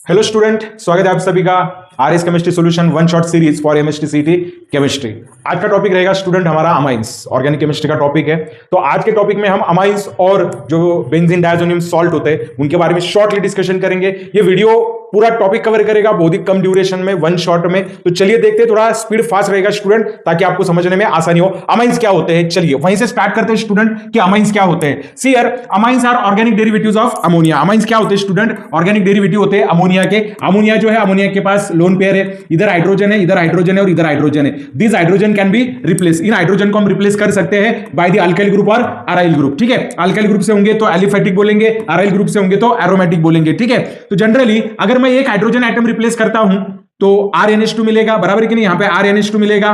Hello student, स्वागत है आप सभी का R S chemistry solution one shot series for MST सीटी केमिस्ट्री। आज का टॉपिक रहेगा स्टूडेंट हमारा अमाइंस, ऑर्गेनिक केमिस्ट्री का टॉपिक है। तो आज के टॉपिक में हम अमाइंस और जो बेंजीन डायजोनियम सॉल्ट होते हैं उनके बारे में शॉर्टली डिस्कशन करेंगे। ये वीडियो पूरा टॉपिक कवर करेगा बहुत ही कम ड्यूरेशन में, वन शॉट में। तो चलिए देखते हैं, थोड़ा स्पीड फास्ट रहेगा स्टूडेंट, ताकि आपको समझने में आसानी हो। अमाइंस क्या होते हैं, चलिए वहीं से स्टार्ट करते हैं स्टूडेंट कि अमाइंस क्या होते हैं। See here, amines are organic derivatives of ammonia. Amines क्या होते हैं स्टूडेंट? ऑर्गेनिक डेरिवेटिव होते हैं अमोनिया के। अमोनिया जो है, अमोनिया के पास लोन पेयर है, इधर हाइड्रोजन है, इधर हाइड्रोजन है और इधर हाइड्रोजन है। This hydrogen can be replace, in hydrogen को हम रिप्लेस कर सकते हैं बाय द अल्काइल ग्रुप और अराइल ग्रुप। ठीक है, अल्काइल ग्रुप से होंगे तो एलिफेटिक बोलेंगे, अराइल ग्रुप से होंगे तो एरोमेटिक बोलेंगे। ठीक है, तो जनरली अगर मैं एक हाइड्रोजन एटम रिप्लेस करता हूं तो RnH2 मिलेगा, बराबर है कि नहीं? यहां पे RnH2 मिलेगा,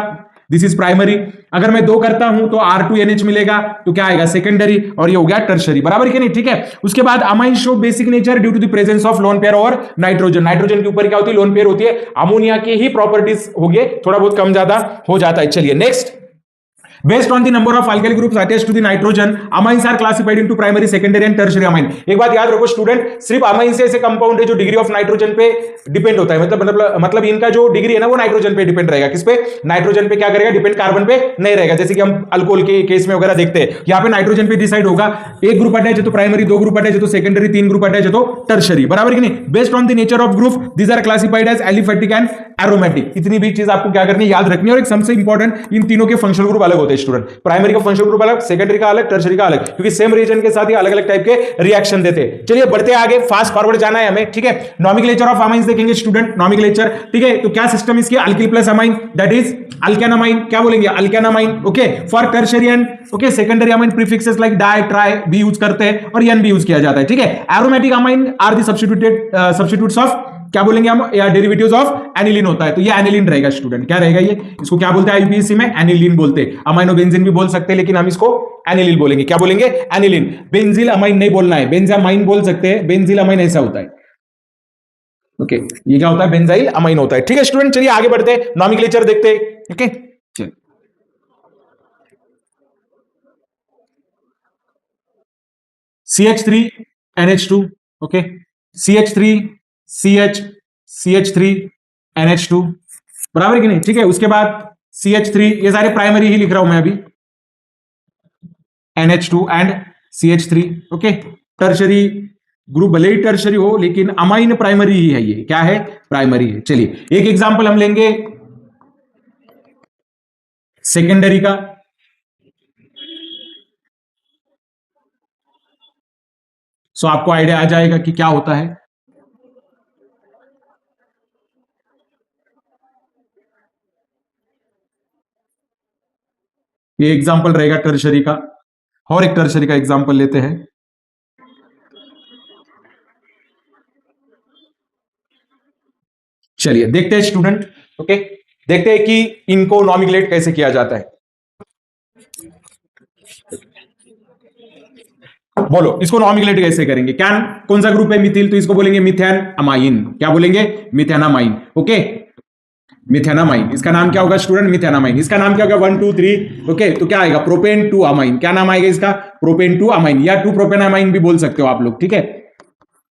दिस इज प्राइमरी। अगर मैं दो करता हूं तो R2NH मिलेगा, तो क्या आएगा? सेकेंडरी, और ये हो गया टर्शरी, बराबर है कि नहीं? ठीक है, उसके बाद amine show basic nature due to the presence of lone pair और नाइट्रोजन। नाइट्रोजन के ऊपर क्या होती है? लोन पेयर होती है। अमोनिया की ही प्रॉपर्टीज होगी, थोड़ा बहुत कम ज्यादा हो जाता है। चलिए next, based on the number of alkyl groups attached to the nitrogen, amines are classified into primary, secondary and tertiary amine। एक बात याद रखो स्टूडेंट, सिर्फ अमाइन से ऐसे कंपाउंड है जो डिग्री ऑफ नाइट्रोजन पे डिपेंड होता है। मतलब इनका जो डिग्री है ना वो नाइट्रोजन पे डिपेंड रहेगा। किस पे? नाइट्रोजन पे क्या करेगा? डिपेंड, कार्बन पे नहीं रहेगा। जैसे कि हम अल्कोहल के केस में वगैरह देखते हैं, यहाँ पे नाइट्रोजन पे डिसाइड होगा। एक ग्रुप अटैच है तो प्राइमरी, दो ग्रुप अटैच है तो सेकेंडरी, तीन ग्रुप अटैच है तो टर्शरी, बराबर कि नहीं? Based on the nature of group these are classified as aliphatic and aromatic. इतनी भी चीज आपको क्या करनी है? याद रखनी है। और एक सबसे इंपॉर्टेंट, इन तीनों के फंक्शनल ग्रुप अलग होते हैं स्टूडेंट। प्राइमरी का फंक्शनल ग्रुप अलग, सेकेंडरी का अलग, टर्शरी का अलग, क्योंकि सेम रीजन के साथ ही अलग अलग टाइप के रिएक्शन देते हैं। चलिए बढ़ते आगे, फास्ट फॉरवर्ड जाना है हमें। ठीक है, नॉमेनक्लेचर ऑफ अमाइंस देखेंगे स्टूडेंट, नॉमेनक्लेचर। ठीक है, तो क्या सिस्टम इसकी? Alkyl plus amine, that is alkanamine. क्या बोलेंगे? Alkanamine. Okay, for tertiary and okay secondary amine prefixes like di, tri भी यूज करते हैं और एन भी यूज किया जाता है। ठीक है, aromatic amine are the substitutes of, क्या बोलेंगे हम? या डेरिवेटिव्स ऑफ एनिलीन होता है। तो ये एनिलीन रहेगा स्टूडेंट। क्या रहेगा ये? इसको क्या बोलते हैं आईयूपीएससी में? एनिलीन बोलते हैं। अमाइनो बेंजीन भी बोल सकते हैं, लेकिन हम इसको एनिलीन बोलेंगे। क्या बोलेंगे? एनिलीन। बेंजील अमाइन नहीं बोलना है, बेंजामाइन बोल सकते हैं। बेंजील अमाइन ऐसा होता है। ओके, ये क्या होता है? बेंजाइल अमाइन होता है। ठीक है स्टूडेंट, चलिए आगे बढ़ते हैं, नॉमेनक्लेचर देखते हैं। ओके, चलिए CH3NH2, ओके, CH3CH CH3NH2, बराबर कि नहीं? ठीक है, उसके बाद CH3, ये सारे प्राइमरी ही लिख रहा हूं मैं अभी, NH2 and CH3। Okay, tertiary group भले ही टर्शरी हो, लेकिन अमाइन प्राइमरी ही है। ये क्या है? प्राइमरी है। चलिए एक एग्जांपल हम लेंगे सेकेंडरी का। सो आपको आइडिया आ जाएगा कि क्या होता है। ये एग्जांपल रहेगा टर्शरी का, और एक टर्शरी का एग्जांपल लेते हैं। चलिए देखते हैं स्टूडेंट। ओके, देखते हैं कि इनको नॉमिनेट कैसे किया जाता है। बोलो, इसको नॉमिनेट कैसे करेंगे? क्या, कौन सा ग्रुप है? मिथिल, तो इसको बोलेंगे मिथेन अमाइन। क्या बोलेंगे? मिथेनामाइन। Okay, methenamine. इसका नाम क्या होगा स्टूडेंट? मिथेनामाइन। इसका नाम क्या होगा? 1 2 3। ओके, तो क्या आएगा? Propane 2 amine. क्या नाम आएगा इसका? प्रोपेन 2 अमाइन, या 2 प्रोपेन अमाइन भी बोल सकते हो आप लोग। ठीक है,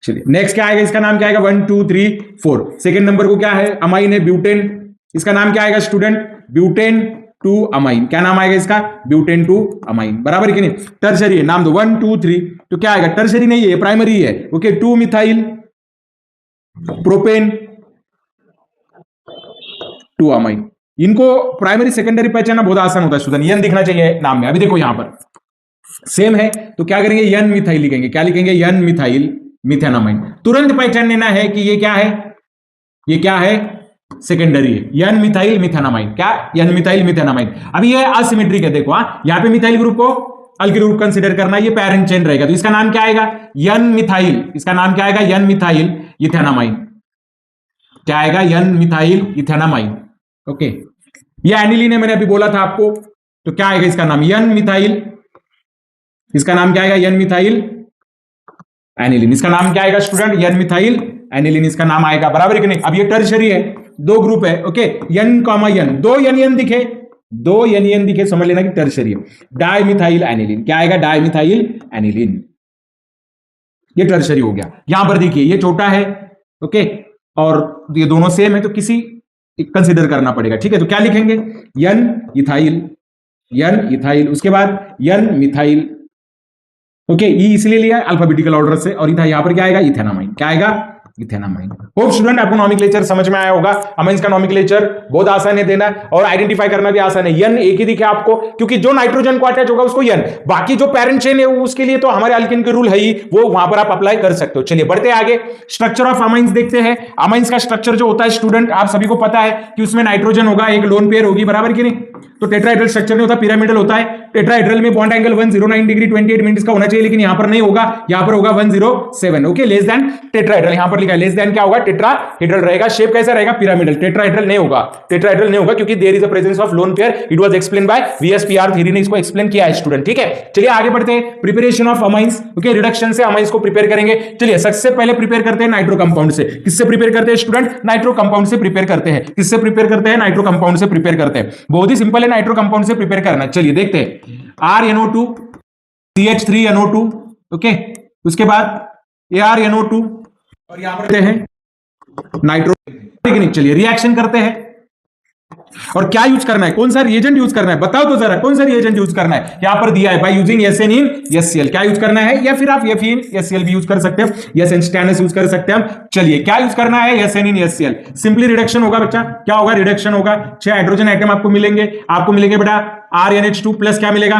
चलिए नेक्स्ट क्या आएगा? इसका नाम क्या आएगा? 1 2 3 4। सेकेंड नंबर को क्या है? अमाइन है, ब्यूटेन। इसका नाम क्या आएगा स्टूडेंट? Butane 2 amine. क्या नाम आएगा इसका? ब्यूटेन 2 अमाइन, बराबर कि नहीं? टर्शरी है, नाम दो 1 2 3। तो क्या आएगा? टर्शरी नहीं है, प्राइमरी है। Okay, 2 methyl propane 2 amine. इनको प्राइमरी सेकेंडरी पहचानना बहुत आसान होता है स्टूडेंट। एन दिखना चाहिए नाम में। अभी देखो यहां पर सेम है, तो क्या करेंगे? एन मिथाइल लिखेंगे। क्या लिखेंगे? N methyl methanamine. तुरंत पहचान लेना है कि ये क्या है? ये क्या है? सेकेंडरी है, एन मिथाइल मिथेनामाइन। क्या? N methyl methanamine. अभी ये असिमेट्रिक है, देखो। यहां पे मिथाइल ग्रुप को अल्किल ग्रुप कंसीडर करना है, ये पैरेंट चेन रहेगा, तो इसका नाम क्या आएगा? N methyl. इसका नाम क्या आएगा? N methyl ethanamine. क्या आएगा? N methyl ethanamine. ओके, ये एनिलीन है, मैंने अभी बोला था आपको। तो क्या आएगा इसका नाम? N methyl. इसका नाम क्या आएगा? N methyl aniline. इसका नाम क्या आएगा स्टूडेंट? एन मिथाइल एनिलीन इसका नाम आएगा, बराबर कि नहीं? अब ये टर्शरी है, दो ग्रुप है। ओके, एन कॉमा एन, दो एन दिखे, दो एन दिखे, समझ लेना कि टर्शरी है। Di methyl aniline. क्या आएगा? Di methyl aniline. ये टर्शरी हो गया। यहां पर देखिए, ये छोटा है, ओके, और ये दोनों सेम है तो किसी कंसिडर करना पड़ेगा, ठीक है। तो क्या लिखेंगे, एन इथाइल, उसके बाद एन मिथाइल, ओके। ई इसलिए लिया अल्फाबेटिकल ऑर्डर से, और यहां पर क्या आएगा, इथेनामाइन। क्या आएगा, इथेनामाइन। होप स्टूडेंट आपको नॉमेनक्लेचर समझ में आया होगा। अमाइंस का नॉमेनक्लेचर बहुत आसान है देना और आइडेंटिफाई करना भी आसान है। एन एक ही दिखे आपको, क्योंकि जो नाइट्रोजन को अटैच होगा उसको एन, बाकी जो पेरेंट चेन है उसके लिए तो हमारे अल्किन के रूल है ही, वो वहां पर आप अप्लाई कर सकते हो। चलिए बढ़ते आगे, स्ट्रक्चर ऑफ अमाइंस देखते हैं। अमाइंस का स्ट्रक्चर जो होता है स्टूडेंट, आप सभी को पता है कि उसमें नाइट्रोजन होगा, एक लोन पेयर होगी, बराबर कि नहीं। तो टेट्राहेड्रल स्ट्रक्चर नहीं होता, पिरामिडल होता है। टेट्राहेड्रल में बॉन्ड एंगल 109 डिग्री 28 मिनट्स का होना चाहिए, लेकिन यहां पर नहीं होगा, यहां पर होगा 107, ओके। लेस देन टेट्राहेड्रल, यहां पर लिखा है लेस देन क्या होगा, टेट्राहेड्रल रहेगा। शेप कैसा रहेगा, पिरामिडल। टेट्राहेड्रल नहीं होगा, टेट्राहेड्रल नहीं होगा, क्योंकि there is a presence of lone pair. It was explain by VSEPR theory ने इसको एक्सप्लेन किया है स्टूडेंट, ठीक है। चलिए आगे बढ़ते हैं, preparation of amines, okay. Reduction से अमाइंस को प्रिपेयर करेंगे। चलिए सबसे पहले प्रिपेयर करते हैं नाइट्रो कंपाउंड से। किससे प्रिपेयर करते हैं स्टूडेंट, नाइट्रो कंपाउंड से प्रिपेयर करते हैं। किससे प्रिपेयर करते हैं, नाइट्रो कंपाउंड से प्रिपेयर करते हैं। बहुत ही सिंपल है नाइट्रो कंपाउंड से प्रिपेयर करना। चलिए देखते हैं, RNO2 CH3NO2, ओके। उसके बाद ArNO2 और यहां पर हैं नाइट्रो, चलिए रिएक्शन करते हैं। और क्या यूज करना है, कौन सा रिएजेंट यूज करना है, बताओ तो जरा, कौन सा रिएजेंट यूज करना है। यहां पर दिया है by using SN in SCl, क्या यूज करना है, या फिर आप Fe इन SCl भी यूज कर सकते हैं, SN स्टैनस यूज कर सकते हैं हम। चलिए क्या यूज करना है, SN इन SCl। सिंपली रिडक्शन होगा बच्चा, क्या होगा, रिडक्शन होगा। 6 हाइड्रोजन आइटम आपको मिलेंगे बेटा, RNH2 प्लस क्या मिलेगा,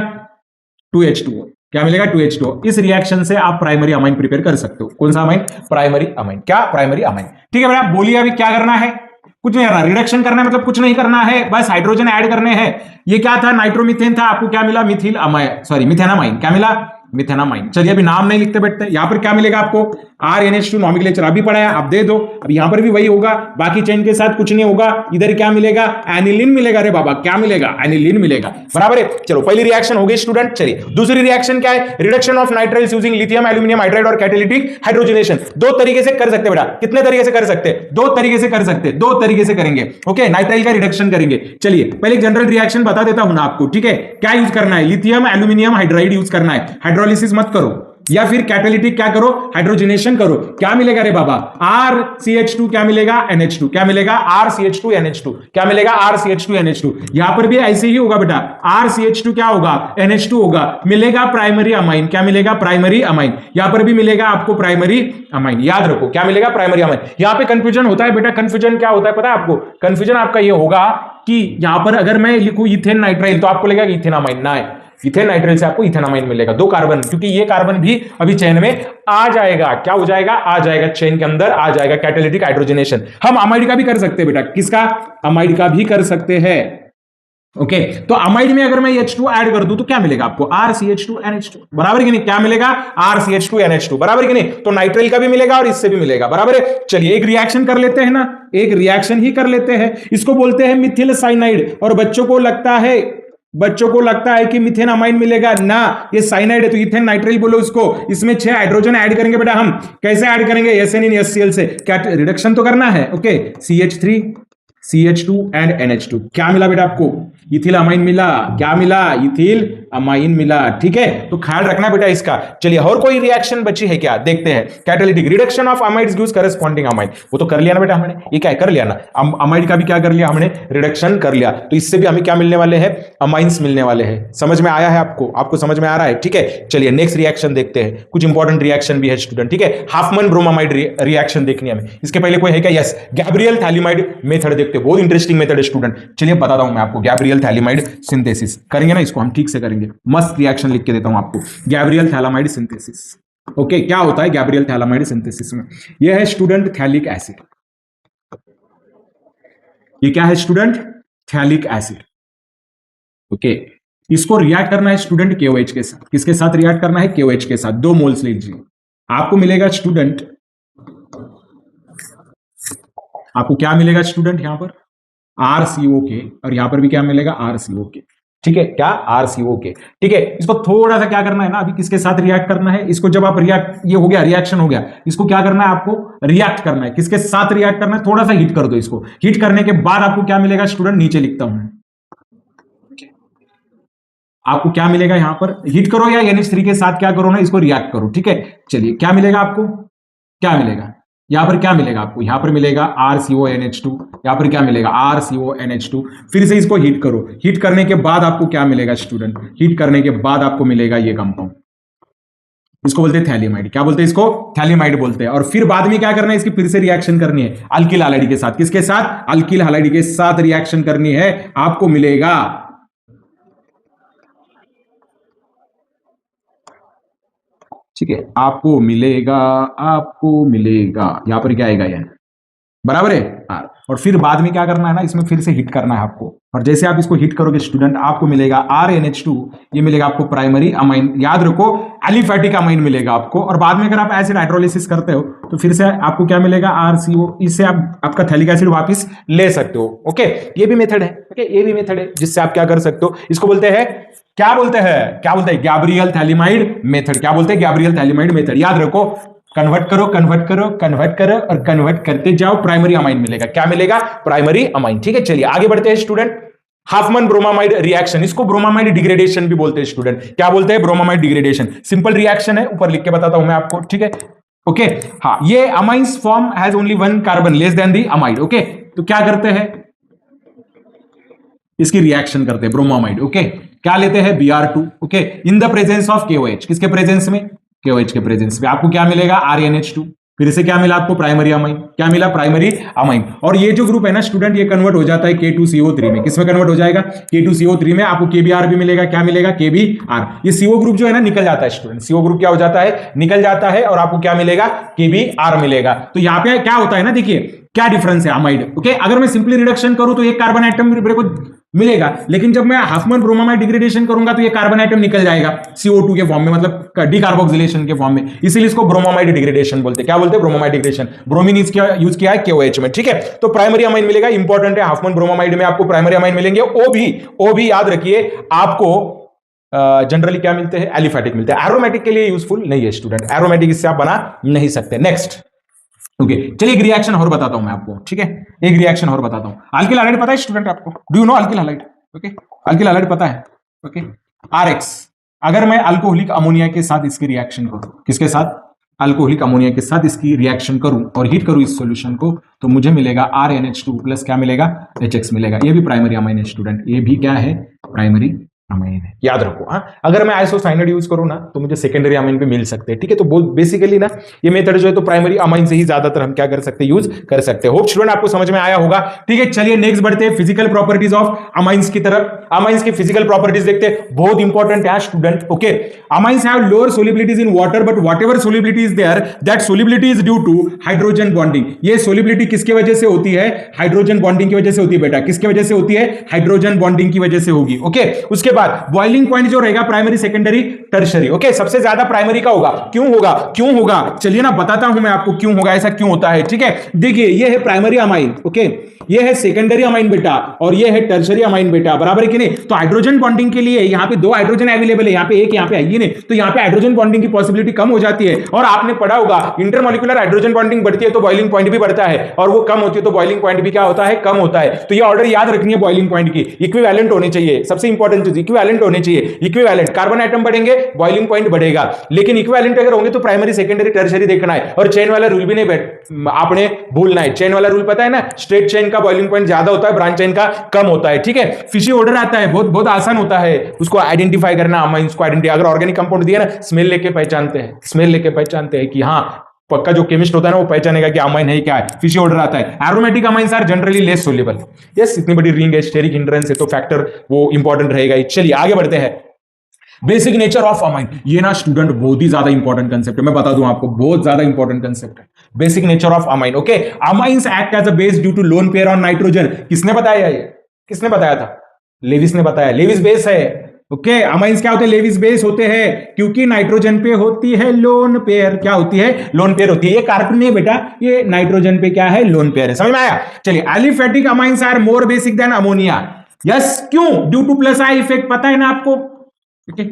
2H2O। क्या मिलेगा, 2H2O। इस रिएक्शन से आप प्राइमरी अमाइन प्रिपेयर कर सकते हो। कौन सा अमाइन, प्राइमरी अमाइन। क्या, प्राइमरी अमाइन, ठीक है बेटा। बोलिए अभी क्या करना है, कुछ नहीं करना, रिडक्शन करना है, मतलब कुछ नहीं करना है, बस हाइड्रोजन ऐड करने हैं। ये क्या था, नाइट्रोमीथेन था, आपको क्या मिला, मिथिल अमाइन, सॉरी मिथेनामाइन। क्या मिला, मिथेनामाइन। चलिए अभी नाम नहीं लिखते बैठते, यहां पर क्या मिलेगा आपको, RNH2 नॉमेनक्लेचर अभी पढ़ाया, आप दे दो। अब यहां पर भी वही होगा, बाकी चेन के साथ कुछ नहीं होगा। इधर क्या मिलेगा, एनिलीन मिलेगा। रे बाबा क्या मिलेगा, एनिलीन मिलेगा, बराबर है। चलो पहली रिएक्शन हो गई स्टूडेंट। चलिए दूसरी रिएक्शन क्या है, reduction of nitriles using lithium aluminium hydride और कैटालिटिक हाइड्रोजनेशन। दो तरीके से कर सकते बेटा, कितने तरीके से कर सकते, दो तरीके से कर सकते, दो तरीके से करेंगे, ओके। नाइट्राइल का रिडक्शन करेंगे। चलिए पहले जनरल रिएक्शन बता देता हूं ना आपको, ठीक है। क्या यूज करना है, लिथियम एल्यूमिनियम हाइड्राइड यूज करना है। हाइड्रोलिसिस मत करो, या फिर कैटालिटिक क्या करो, हाइड्रोजनेशन करो। क्या मिलेगा रे बाबा, RCH2 क्या मिलेगा, NH2 क्या मिलेगा, RCH2 NH2 क्या मिलेगा, RCH2 NH2। यहां पर भी ऐसे ही होगा बेटा, RCH2 क्या होगा, NH2 होगा, मिलेगा प्राइमरी अमाइन। क्या मिलेगा, प्राइमरी अमाइन। यहां पर भी मिलेगा आपको प्राइमरी अमाइन, याद रखो क्या मिलेगा, प्राइमरी अमाइन। यहां पे कंफ्यूजन होता है बेटा, कंफ्यूजन क्या होता है पता है आपको, कंफ्यूजन आपका ये होगा कि यहां पर अगर मैं लिखूं इथेन नाइट्राइल तो आपको लगेगा इथेनामाइन, ना है, इथेन नाइट्राइल से आपको इथेनामाइन मिलेगा। 2 कार्बन, क्योंकि ये कार्बन भी अभी चेन में आ जाएगा। क्या हो जाएगा, आ जाएगा, चेन के अंदर आ जाएगा, कैटालिटिक हाइड्रोजनेशन। हम अमाइड का भी कर सकते हैं बेटा, किसका, अमाइड का भी कर सकते हैं, ओके। तो अमाइड में अगर मैं H2 ऐड कर दूं तो क्या मिलेगा आपको, RCH2NH2, बराबर कि नहीं। क्या मिलेगा, RCH2NH2, बराबर कि नहीं। तो नाइट्राइल का भी मिलेगा और इससे भी मिलेगा, बराबर है। चलिए एक रिएक्शन कर लेते हैं ना, एक रिएक्शन ही कर लेते हैं। इसको बोलते हैं मिथिल साइनाइड। और बच्चों को लगता है कि मिथेन अमाइन मिलेगा, ना, ये साइनाइड है तो इथेन नाइट्राइल बोलो उसको। इसमें 6 हाइड्रोजन ऐड करेंगे बेटा हम। कैसे ऐड करेंगे, SN इन SCl से। क्या रिडक्शन तो करना है, okay. CH3 CH2 and NH2। क्या मिला बेटा आपको, इथिल अमाइन मिला। क्या मिला, इथिल अमाइन मिला, ठीक है। तो ख्याल रखना बेटा इसका। चलिए और कोई रिएक्शन बची है क्या, देखते हैं। Catalytic reduction of amides gives corresponding amine, वो तो कर लिया ना बेटा हमने, ये क्या कर लिया ना, अमाइड का भी क्या कर लिया हमने, रिडक्शन कर लिया। तो इससे भी हमें क्या मिलने वाले हैं, अमाइंस मिलने वाले हैं। समझ में आया है आपको समझ में आ रहा है, ठीक है। चलिए नेक्स्ट रिएक्शन देखते हैं, कुछ इंपॉर्टेंट रिएक्शन भी है स्टूडेंट, ठीक है। हाफमैन ब्रोमामाइड रिएक्शन देखनी है हमें। इसके पहले कोई है क्या, यस, गैब्रियल थैलिमाइड मेथड देखते हैं, बहुत इंटरेस्टिंग मेथड है स्टूडेंट। चलिए बताता हूं मैं आपको, गैब्रियल थैलिमाइड सिंथेसिस करेंगे ना, इसको हम ठीक से करेंगे। मस्त रिएक्शन लिख के देता हूं आपको, गैब्रियल थैलामाइड सिंथेसिस, ओके। क्या होता है गैब्रियल थैलामाइड सिंथेसिस में, यह है स्टूडेंट थैलिक एसिड। ये क्या है स्टूडेंट, थैलिक एसिड, ओके। इसको रिएक्ट करना है स्टूडेंट KOH के साथ। किसके साथ रिएक्ट करना है, KOH के साथ। 2 मोल्स लीजिए, आपको मिलेगा स्टूडेंट, आपको क्या मिलेगा स्टूडेंट, यहां पर RCOK, और यहां पर भी क्या मिलेगा, RCOK, ठीक है। क्या, RCOK, ठीक है। इसको थोड़ा सा क्या करना है ना, अभी किसके साथ रिएक्ट करना है इसको, जब आप रिएक्ट, ये हो गया रिएक्शन हो गया, इसको क्या करना है आपको, रिएक्ट करना है। किसके साथ रिएक्ट करना है, थोड़ा सा हीट कर दो इसको। हीट करने के बाद आपको क्या मिलेगा स्टूडेंट, नीचे लिखता हूं, आपको क्या मिलेगा यहां पर, हीट करो या NH3 के साथ क्या करो ना, इसको रिएक्ट करो, ठीक है। चलिए क्या मिलेगा आपको, क्या मिलेगा, यहां पर क्या मिलेगा आपको, यहां पर मिलेगा RCONH2, यहां पर क्या मिलेगा RCONH2। फिर से इसको हीट करो, हीट करने के बाद आपको क्या मिलेगा स्टूडेंट, हीट करने के बाद आपको मिलेगा ये कंपाउंड, इसको बोलते हैं थैलियमाइड। क्या बोलते हैं इसको, थैलियमाइड बोलते हैं। और फिर बाद में क्या करना है, इसकी फिर से रिएक्शन करनी है अल्किल हैलाइड के साथ। किसके साथ, अल्किल हैलाइड के साथ रिएक्शन करनी है, आपको मिलेगा ठीक है, आपको मिलेगा यहां पर क्या आएगा यार, बराबर है R। और फिर बाद में क्या करना है ना, इसमें फिर से हिट करना है आपको। और जैसे आप इसको हिट करोगे स्टूडेंट, आपको मिलेगा RNH2, ये मिलेगा आपको प्राइमरी अमाइन, याद रखो एलिफैटिक अमाइन मिलेगा आपको। और बाद में अगर आप एसिड हाइड्रोलिसिस करते हो तो फिर से आपको क्या मिलेगा RCO, इससे आप आपका थैलिक एसिड वापस ले सकते हो। ओके, ये भी मेथड है। ओके, ये भी मेथड है जिससे आप क्या कर सकते हो, इसको बोलते हैं क्या बोलते हैं गैब्रियल थैलिमाइड मेथड। क्या बोलते हैं, गैब्रियल थैलिमाइड मेथड। याद रखो, कन्वर्ट करो और कन्वर्ट करते जाओ, प्राइमरी अमाइन मिलेगा। क्या मिलेगा, प्राइमरी अमाइन। ठीक है, चलिए आगे बढ़ते हैं स्टूडेंट। हाफमैन ब्रोमामाइड रिएक्शन, इसको ब्रोमामाइड डिग्रेडेशन भी बोलते हैं स्टूडेंट। क्या बोलते हैं, ब्रोमामाइड डिग्रेडेशन। सिंपल रिएक्शन है, ऊपर लिख के बताता हूं मैं आपको। ठीक है, ओके हाँ, ये amines form has only one carbon less than the amide. Okay, तो क्या करते हैं, इसकी रिएक्शन करते हैं ब्रोमामाइड। ओके, क्या लेते हैं Br2। Okay, in the presence of KOH, किसके प्रेजेंस में, KOH के प्रेजेंस में। आपको क्या मिलेगा RNH2, फिर से क्या मिला आपको, प्राइमरी अमाइन। क्या मिला, प्राइमरी अमाइन। और ये जो ग्रुप है ना स्टूडेंट, ये कन्वर्ट हो जाता है K2CO3 में। किसमें कन्वर्ट हो जाएगा, K2CO3 में। आपको KBr भी मिलेगा। क्या मिलेगा, KBr। ये CO ग्रुप जो है ना निकल जाता है स्टूडेंट, CO ग्रुप क्या हो जाता है, निकल जाता है, और आपको क्या मिलेगा, KBr मिलेगा। तो यहां पे क्या होता है ना, देखिए क्या डिफरेंस है अमाइड। ओके, अगर मैं सिंपली रिडक्शन करूं तो एक कार्बन एटम मेरे को मिलेगा, लेकिन जब मैं हाफमैन ब्रोमामाइड डिग्रेडेशन करूंगा तो ये कार्बन एटम निकल जाएगा CO2 के फॉर्म में, मतलब डीकार्बोक्सिलेशन के फॉर्म में। इसीलिए इसको ब्रोमामाइड डिग्रेडेशन बोलते हैं। क्या बोलते हैं, ब्रोमामाइड डिग्रेडेशन। ब्रोमीन यूज किया है KOH में। ठीक है, तो प्राइमरी अमाइन मिलेगा, इंपॉर्टेंट है। हाफमैन ब्रोमामाइड में आपको प्राइमरी अमाइन मिलेंगे। ओ भी याद रखिए आपको जनरली क्या मिलते हैं, एलिफैटिक मिलते हैं। एरोमेटिक के लिए यूजफुल नहीं है स्टूडेंट, एरोमेटिक इससे आप बना नहीं सकते। नेक्स्ट, ओके चलिए एक रिएक्शन और बताता हूं मैं आपको। ठीक है, एक रिएक्शन और बताता हूं। अल्किल हैलाइड पता है स्टूडेंट आपको, do you know alkyl halide. Okay, alkyl halide पता है। ओके, RX, अगर मैं अल्कोहलिक अमोनिया के साथ इसकी रिएक्शन करूं, किसके साथ, अल्कोहलिक अमोनिया के साथ इसकी रिएक्शन करूं और हीट करूं इस सॉल्यूशन को, तो मुझे मिलेगा RNH2 प्लस क्या मिलेगा, HX मिलेगा। ये भी प्राइमरी अमाइन है स्टूडेंट, ये भी क्या है, प्राइमरी अमाइन है। याद रखो हाँ, अगर मैं आइसोसाइनाइड यूज करूं ना तो मुझे सेकेंडरी अमाइन भी मिल सकते हैं। ठीक है, तो बेसिकली ना ये मेथड जो है तो प्राइमरी अमाइन से ही ज्यादातर हम क्या कर सकते हैं, यूज कर सकते हैं। होप स्टूडेंट आपको समझ में आया होगा। ठीक है, चलिए नेक्स्ट बढ़ते हैं फिजिकल प्रॉपर्टीज ऑफ अमाइंस की तरफ। अमाइंस की फिजिकल प्रॉपर्टीज देखते हैं, बहुत इंपॉर्टेंट है student. Okay, amines have lower solubilities in water, but whatever solubility is there, that solubility is due to hydrogen bonding. ये सोलिबिलिटी किसके वजह से होती है, हाइड्रोजन बॉन्डिंग की वजह से होती है बेटा। किसकी वजह से होती है, हाइड्रोजन बॉन्डिंग की वजह से होगी। ओके, उसके बाद बॉइलिंग पॉइंट जो रहेगा प्राइमरी, सेकेंडरी, टर्शरी। ओके, सबसे ज्यादा प्राइमरी का होगा। क्यों होगा, चलिए ना बताता हूं मैं आपको क्यों होगा, ऐसा क्यों होता है। ठीक है, देखिए ये है प्राइमरी अमाइन। ओके, ये है सेकेंडरी अमाइन बेटा, और ये है टर्शरी अमाइन बेटा, बराबर है कि नहीं। तो हाइड्रोजन बॉन्डिंग के लिए यहाँ पे दो हाइड्रोजन अवेलेबल है, यहाँ पे एक, यहाँ पे है नहीं, तो यहाँ पे हाइड्रोजन बॉन्डिंग की पॉसिबिलिटी कम हो जाती है। और आपने पढ़ा होगा इंटरमॉलिक्यूलर हाइड्रोजन बॉन्डिंग बढ़ती है तो बॉइलिंग पॉइंट भी बढ़ता है, और वो कम होती है तो बॉइलिंग पॉइंट भी क्या होता है, कम होता है। तो ये ऑर्डर याद रखनी है बॉइलिंग पॉइंट की, इक्विवेलेंट होनी चाहिए। सबसे इंपॉर्टेंट चीज इक्विवेलेंट होनी चाहिए। इक्विवेलेंट, कार्बन एटम बढ़ेंगे बॉइलिंग पॉइंट बढ़ेगा, लेकिन इक्विवेलेंट अगर होंगे तो प्राइमरी, सेकेंडरी, टर्शरी देखना है। और चेन वाला रूल भी नहीं आपने भूलना है। चेन वाला रूल पता है ना, स्ट्रेट चेन का बॉइलिंग पॉइंट ज्यादा होता है, ब्रांच चेन का कम होता है। ठीक है, फिशी ऑर्डर आता है, बहुत बहुत आसान होता है उसको आइडेंटिफाई करना। अमाइंस को आइडेंटिफाई, अगर ऑर्गेनिक कंपाउंड दिया ना, स्मेल लेके पहचानते हैं कि हाँ, पक्का जो केमिस्ट होता है ना वो पहचानेगा कि अमाइन है क्या है। फिशी ऑर्डर आता है। Aromatic amines are generally less soluble. Yes, इतनी बड़ी रिंग है, स्टेरिक हिंड्रेंस है तो फैक्टर वो इंपॉर्टेंट रहेगा। चलिए आगे बढ़ते हैं। बेसिक नेचर ऑफ अमाइन, ये ना स्टूडेंट बहुत ही ज्यादा इंपॉर्टेंट कंसेप्ट है, मैं बता दूं आपको, बहुत ज्यादा इंपॉर्टेंट कंसेप्ट है। Basic nature of amine. Okay, amines act as a base due to lone pair on nitrogen. किसने बताया ये, किसने बताया था, लेविस ने बताया। लेविस बेस है। ओके, अमाइंस क्या होते हैं, लेविस बेस होते हैं, क्योंकि नाइट्रोजन पे होती है लोन पेयर। क्या होती है, लोन पेयर होती है। ये कार्बन नहीं बेटा, ये नाइट्रोजन पे क्या है, लोन पेयर है। समझ में आया। चलिए, aliphatic amines are more basic than ammonia. Yes, क्यों, due to plus I effect, पता है ना आपको। ओके,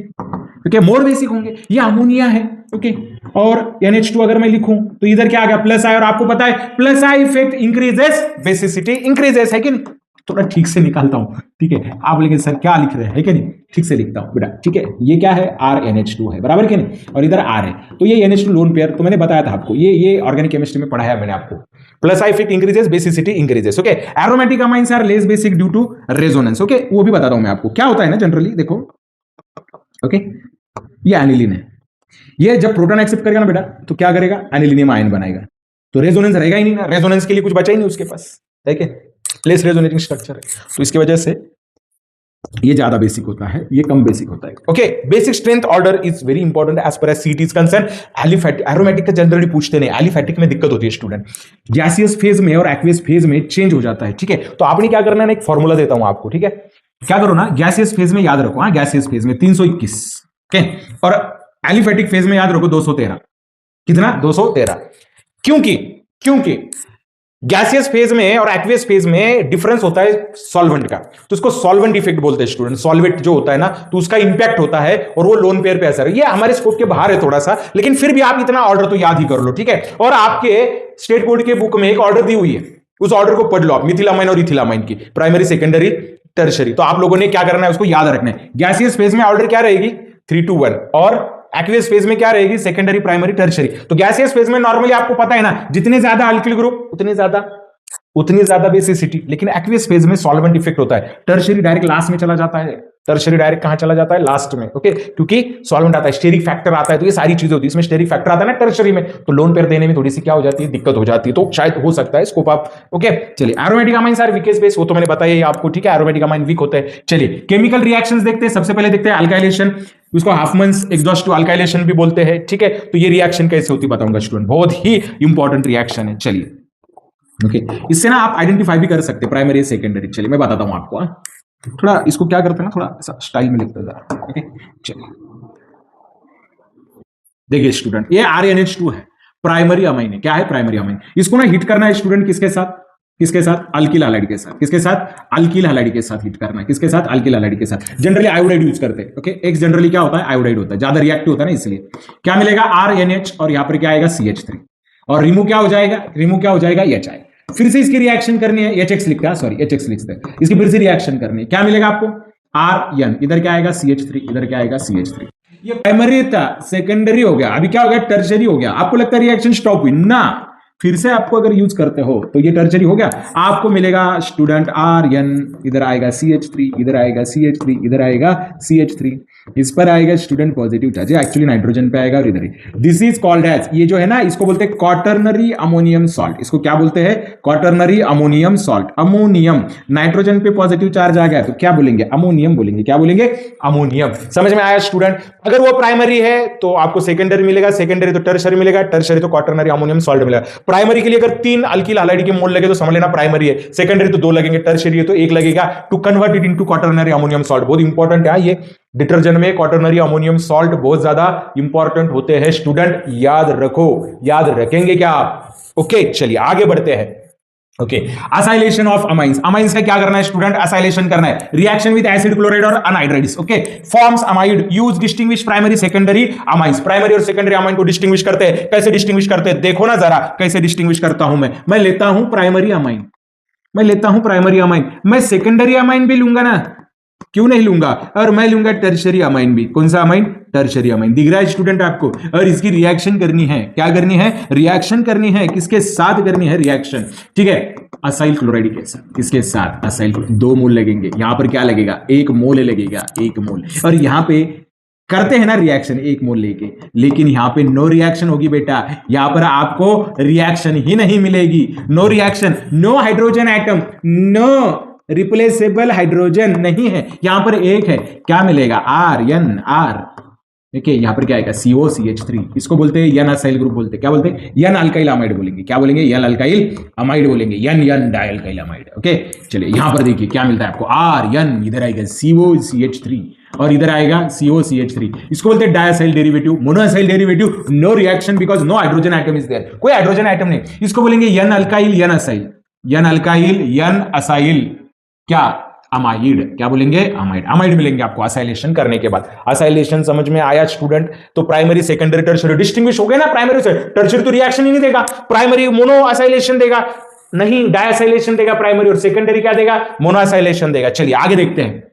ओके, मोर बेसिक होंगे। ये अमोनिया है। ओके, और NH2 अगर मैं लिखूं तो इधर क्या आ गया, प्लस आई, और आपको पता है plus I effect increases basicity, increases है कि नहीं। थोड़ा ठीक से निकालता हूं, ठीक है। आप बोलेंगे सर क्या लिख रहे हैं, है कि नहीं, ठीक से लिखता हूं बेटा, ठीक है। ये क्या है, RNH2 है, बराबर कि नहीं, और इधर R है, तो ये NH2 लोन पेयर, तो मैंने बताया था आपको, ये ऑर्गेनिक केमिस्ट्री में पढ़ाया मैंने आपको। Plus I effect increases, basicity increases, okay. Aromatic amines are less basic due to resonance, okay, वो भी बताता हूं मैं आपको क्या होता है ना जनरली, देखो, ओके। ये एनिलीन है, ये जब प्रोटॉन एक्सेप्ट करेगा ना बेटा, तो क्या करेगा, एनिलीनियम आयन बनाएगा, तो रेजोनेंस रहेगा ही नहीं ना, रेजोनेंस के लिए कुछ बचा ही नहीं उसके पास, है कि लेस रेजोनेटिंग स्ट्रक्चर है, तो इसकी वजह से ये ज्यादा बेसिक होता है, ये कम बेसिक होता है, okay. Basic strength order is very important as per as CT is concern. Aliphatic, aromatic का जनरली पूछते नहीं, एलिफैटिक में दिक्कत होती है स्टूडेंट, गैसियस फेज में और एक्वियस फेज में चेंज हो जाता है, ठीक है। तो आपने क्या करना है, एक फॉर्मूला देता हूं आपको, ठीक है। क्या करो ना, गैसियस फेज में याद रखो, हाँ, गैसियस फेज में 321, ओके, और एलिफैटिक फेज में याद रखो 213, कितना, 213, क्योंकि गैसियस फेज में और एक्वियस फेज में डिफरेंस होता है सॉल्वेंट का, तो उसको सॉल्वेंट इफेक्ट बोलते हैं स्टूडेंट। सॉल्वेंट जो होता है ना, तो उसका इंपैक्ट होता है और वो लोन पेयर पे असर है। ये हमारे स्कोप के बाहर है थोड़ा सा, लेकिन फिर भी आप इतना ऑर्डर तो याद ही कर लो, ठीक है। और आपके स्टेट बोर्ड के बुक में एक ऑर्डर दी हुई है, उस ऑर्डर को पढ़ लो आप, मिथिलामाइन और इथिलामाइन की, प्राइमरी, सेकेंडरी, टर्शरी। तो आप लोगों ने क्या करना है, उसको याद रखना है। गैसियस फेज में ऑर्डर क्या रहेगी, 3 to 1, और एक्वियस फेज में क्या रहेगी, सेकेंडरी, प्राइमरी, टर्शरी। तो गैसियस फेज में नॉर्मली आपको पता है ना, जितने ज्यादा अल्किल ग्रुप उतनी ज्यादा बेसिसिटी, लेकिन एक्वियस फेज में सॉल्वेंट इफेक्ट होता है। टर्शरी डायरेक्ट लास्ट में चला जाता है, टर्शरी डायरेक्ट कहां चला जाता है, लास्ट में, ओके, क्योंकि सॉल्वेंट आता है, स्टेरिक फैक्टर आता है, तो ये सारी चीजें होती है, इसमें स्टेरिक फैक्टर आता है ना टर्शरी में, तो लोन पेयर देने में थोड़ी सी क्या हो जाती है, दिक्कत हो जाती है, तो शायद हो सकता है स्कोप आप, ओके। चलिए, aromatic amines are weakest base, वो तो मैंने बताया आपको, ठीक है, एरोमेटिक अमाइन वीक होते हैं। चलिए, केमिकल रिएक्शंस देखते हैं। सबसे पहले देखते हैं अल्काइलेशन, उसको हाफमैन्स एग्जॉस्ट टू अल्काइलेशन भी बोलते हैं, ठीक है। तो ये रिएक्शन कैसे होती है बताऊंगा स्टूडेंट, बहुत ही इंपॉर्टेंट रिएक्शन है। चलिए, ओके, इससे ना आप आइडेंटिफाई भी कर सकते हैं प्राइमरी सेकेंडरी। चलिए मैं बताता हूं आपको, थोड़ा इसको क्या करते हैं ना, थोड़ा ऐसा स्टाइल में लिखते हैं, ओके। चलिए देखिए स्टूडेंट, ये RNH2 है, प्राइमरी अमाइन है। क्या है, प्राइमरी अमाइन। इसको ना हिट करना है स्टूडेंट, किसके साथ, अल्किल हैलाइड के साथ। किसके साथ, अल्किल हैलाइड के साथ हिट करना है। किसके साथ, अल्किल हैलाइड के साथ। जनरली आयोडाइड यूज करते हैं, ओके। एक जनरली क्या होता है, आयोडाइड होता है, ज्यादा रिएक्टिव होता है ना, इसलिए क्या मिलेगा, RNH, और यहां पर क्या आएगा, CH3, और रिमूव क्या हो जाएगा, HI। फिर से इसकी रिएक्शन करनी है, HX लिखता है, सॉरी HX लिखते हैं, इसकी फिर से रिएक्शन करनी है। क्या मिलेगा आपको, RN, इधर क्या आएगा, CH3, इधर क्या आएगा, CH3। ये प्राइमरी था, सेकेंडरी हो गया, अभी क्या हो गया, टर्शरी हो गया। आपको लगता है रिएक्शन स्टॉप हुई ना, फिर से आपको अगर यूज करते हो तो ये टर्शरी हो गया। आपको मिलेगा स्टूडेंट RN, इधर आएगा CH3, इधर आएगा CH3, इधर आएगा CH3, इस पर आएगा student positive charge, actually nitrogen पे आएगा और इधर ही। दिस इज कॉल्ड एज, ये जो है ना, इसको बोलते हैं क्वाटर्नरी अमोनियम सॉल्ट। इसको क्या बोलते हैं, quaternary ammonium salt. Ammonium, nitrogen पे पॉजिटिव चार्ज आ गया तो क्या बोलेंगे, अमोनियम बोलेंगे। क्या बोलेंगे, अमोनियम। समझ में आया स्टूडेंट। अगर वो प्राइमरी है तो आपको सेकेंडरी मिलेगा, सेकेंडरी तो टर्शरी मिलेगा, टर्शरी तो क्वाटर्नरी अमोनियम सॉल्ट मिलेगा। प्राइमरी के लिए अगर 3 अल्किल हैलाइड के मोल लगे तो समझ लेना प्राइमरी है, सेकेंडरी तो 2 लगेंगे, टर्शरी है तो 1 लगेगा, to convert it into quaternary ammonium salt. बहुत इंपॉर्टेंट है ये, डिटर्जेंट में क्वाटर्नरी अमोनियम सॉल्ट बहुत ज्यादा इंपॉर्टेंट होते हैं स्टूडेंट, याद रखो। याद रखेंगे क्या आप, ओके। चलिए आगे बढ़ते हैं, okay. Acylation of amines, amines का क्या करना है स्टूडेंट, असाइलेशन करना है। रिएक्शन विद एसिड क्लोराइड और anhydrides, okay. Forms amide, use distinguish primary secondary amines. Primary और सेकेंडरी अमाइन को डिस्टिंग्विश करते हैं, कैसे डिस्टिंग्विश करते हैं, देखो ना जरा कैसे डिस्टिंग्विश करता हूं मैं लेता हूं प्राइमरी अमाइन, मैं सेकेंडरी अमाइन भी लूंगा ना, क्यों नहीं लूंगा, और मैं लूंगा टर्शरी अमाइन भी। कौन सा अमाइन, टर्शरी अमाइन। दिख रहा है स्टूडेंट आपको, और इसकी रिएक्शन करनी है, क्या करनी है, रिएक्शन करनी है, किसके साथ करनी है रिएक्शन, ठीक है, असाइल क्लोराइड के साथ। किसके साथ, असाइल, 2 मोल लगेंगे, यहां पर क्या लगेगा, 1 मोल लगेगा, 1 मोल। और यहां पे करते हैं ना रिएक्शन 1 मोल लेके, लेकिन यहां पे नो रिएक्शन होगी बेटा, यहां पर आपको रिएक्शन ही नहीं मिलेगी, no reaction, no hydrogen atom, no replaceable hydrogen नहीं है, यहां पर 1 है, क्या मिलेगा, RNR, देखिए यहां पर क्या आएगा, COCH3। इसको बोलते हैं एन असाइल ग्रुप बोलते हैं, क्या बोलते हैं, एन अल्काइल अमाइड बोलेंगे। क्या बोलेंगे, एन अल्काइल अमाइड बोलेंगे, एन डाइअल्काइल अमाइड, ओके। चलिए यहां पर देखिए क्या मिलता है आपको, RN, इधर आएगा COCH3 और इधर आएगा COCH3। इसको बोलते हैं diacyl derivative, monoacyl derivative, no reaction because no hydrogen atom is there, कोई हाइड्रोजन एटम नहीं। इसको बोलेंगे N alkyl N acyl, N alkyl N acyl, क्या, अमाइड। क्या बोलेंगे, अमाइड। अमाइड मिलेंगे आपको असाइलेशन करने के बाद। असाइलेशन समझ में आया स्टूडेंट। तो प्राइमरी सेकेंडरी टर्शरी डिस्टिंग्विश हो गए ना, प्राइमरी से टर्शरी तो रिएक्शन ही नहीं देगा, प्राइमरी मोनो असाइलेशन देगा, नहीं, डायसाइलेशन देगा प्राइमरी, और सेकेंडरी क्या देगा, मोनोसाइलेशन देगा। चलिए आगे देखते हैं।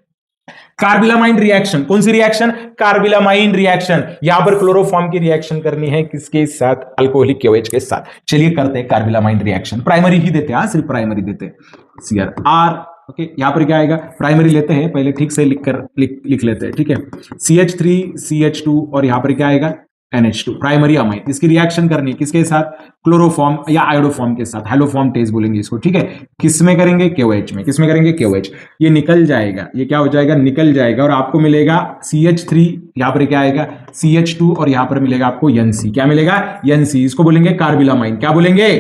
कार्बिलामाइन रिएक्शन, कौन सी रिएक्शन, कार्बिलामाइन रिएक्शन। यहां पर क्लोरोफॉर्म की रिएक्शन करनी है, किसके साथ, अल्कोहलिक केओएच के साथ। चलिए करते हैं कार्बिलामाइन रिएक्शन। प्राइमरी ही देते हैं, सिर्फ प्राइमरी देते हैं। सीआर आर, ओके, यहां पर क्या आएगा, प्राइमरी लेते हैं, पहले ठीक से लिख लेते हैं, ठीक है। CH3 CH2 और यहां पर क्या आएगा, NH2, प्राइमरी अमाइन। इसकी रिएक्शन करनी है किसके साथ, क्लोरोफॉर्म या आयोडोफॉर्म के साथ, हेलोफॉर्म टेस्ट बोलेंगे इसको, ठीक है। किसमें करेंगे, KOH में। किसमें करेंगे, KOH। ये निकल जाएगा, ये क्या हो जाएगा, निकल जाएगा, और आपको मिलेगा CH3, यहां पर क्या आएगा, CH2, और यहां पर मिलेगा आपको NC। क्या मिलेगा, NC। इसको बोलेंगे कार्बिलामाइन। क्या बोलेंगे,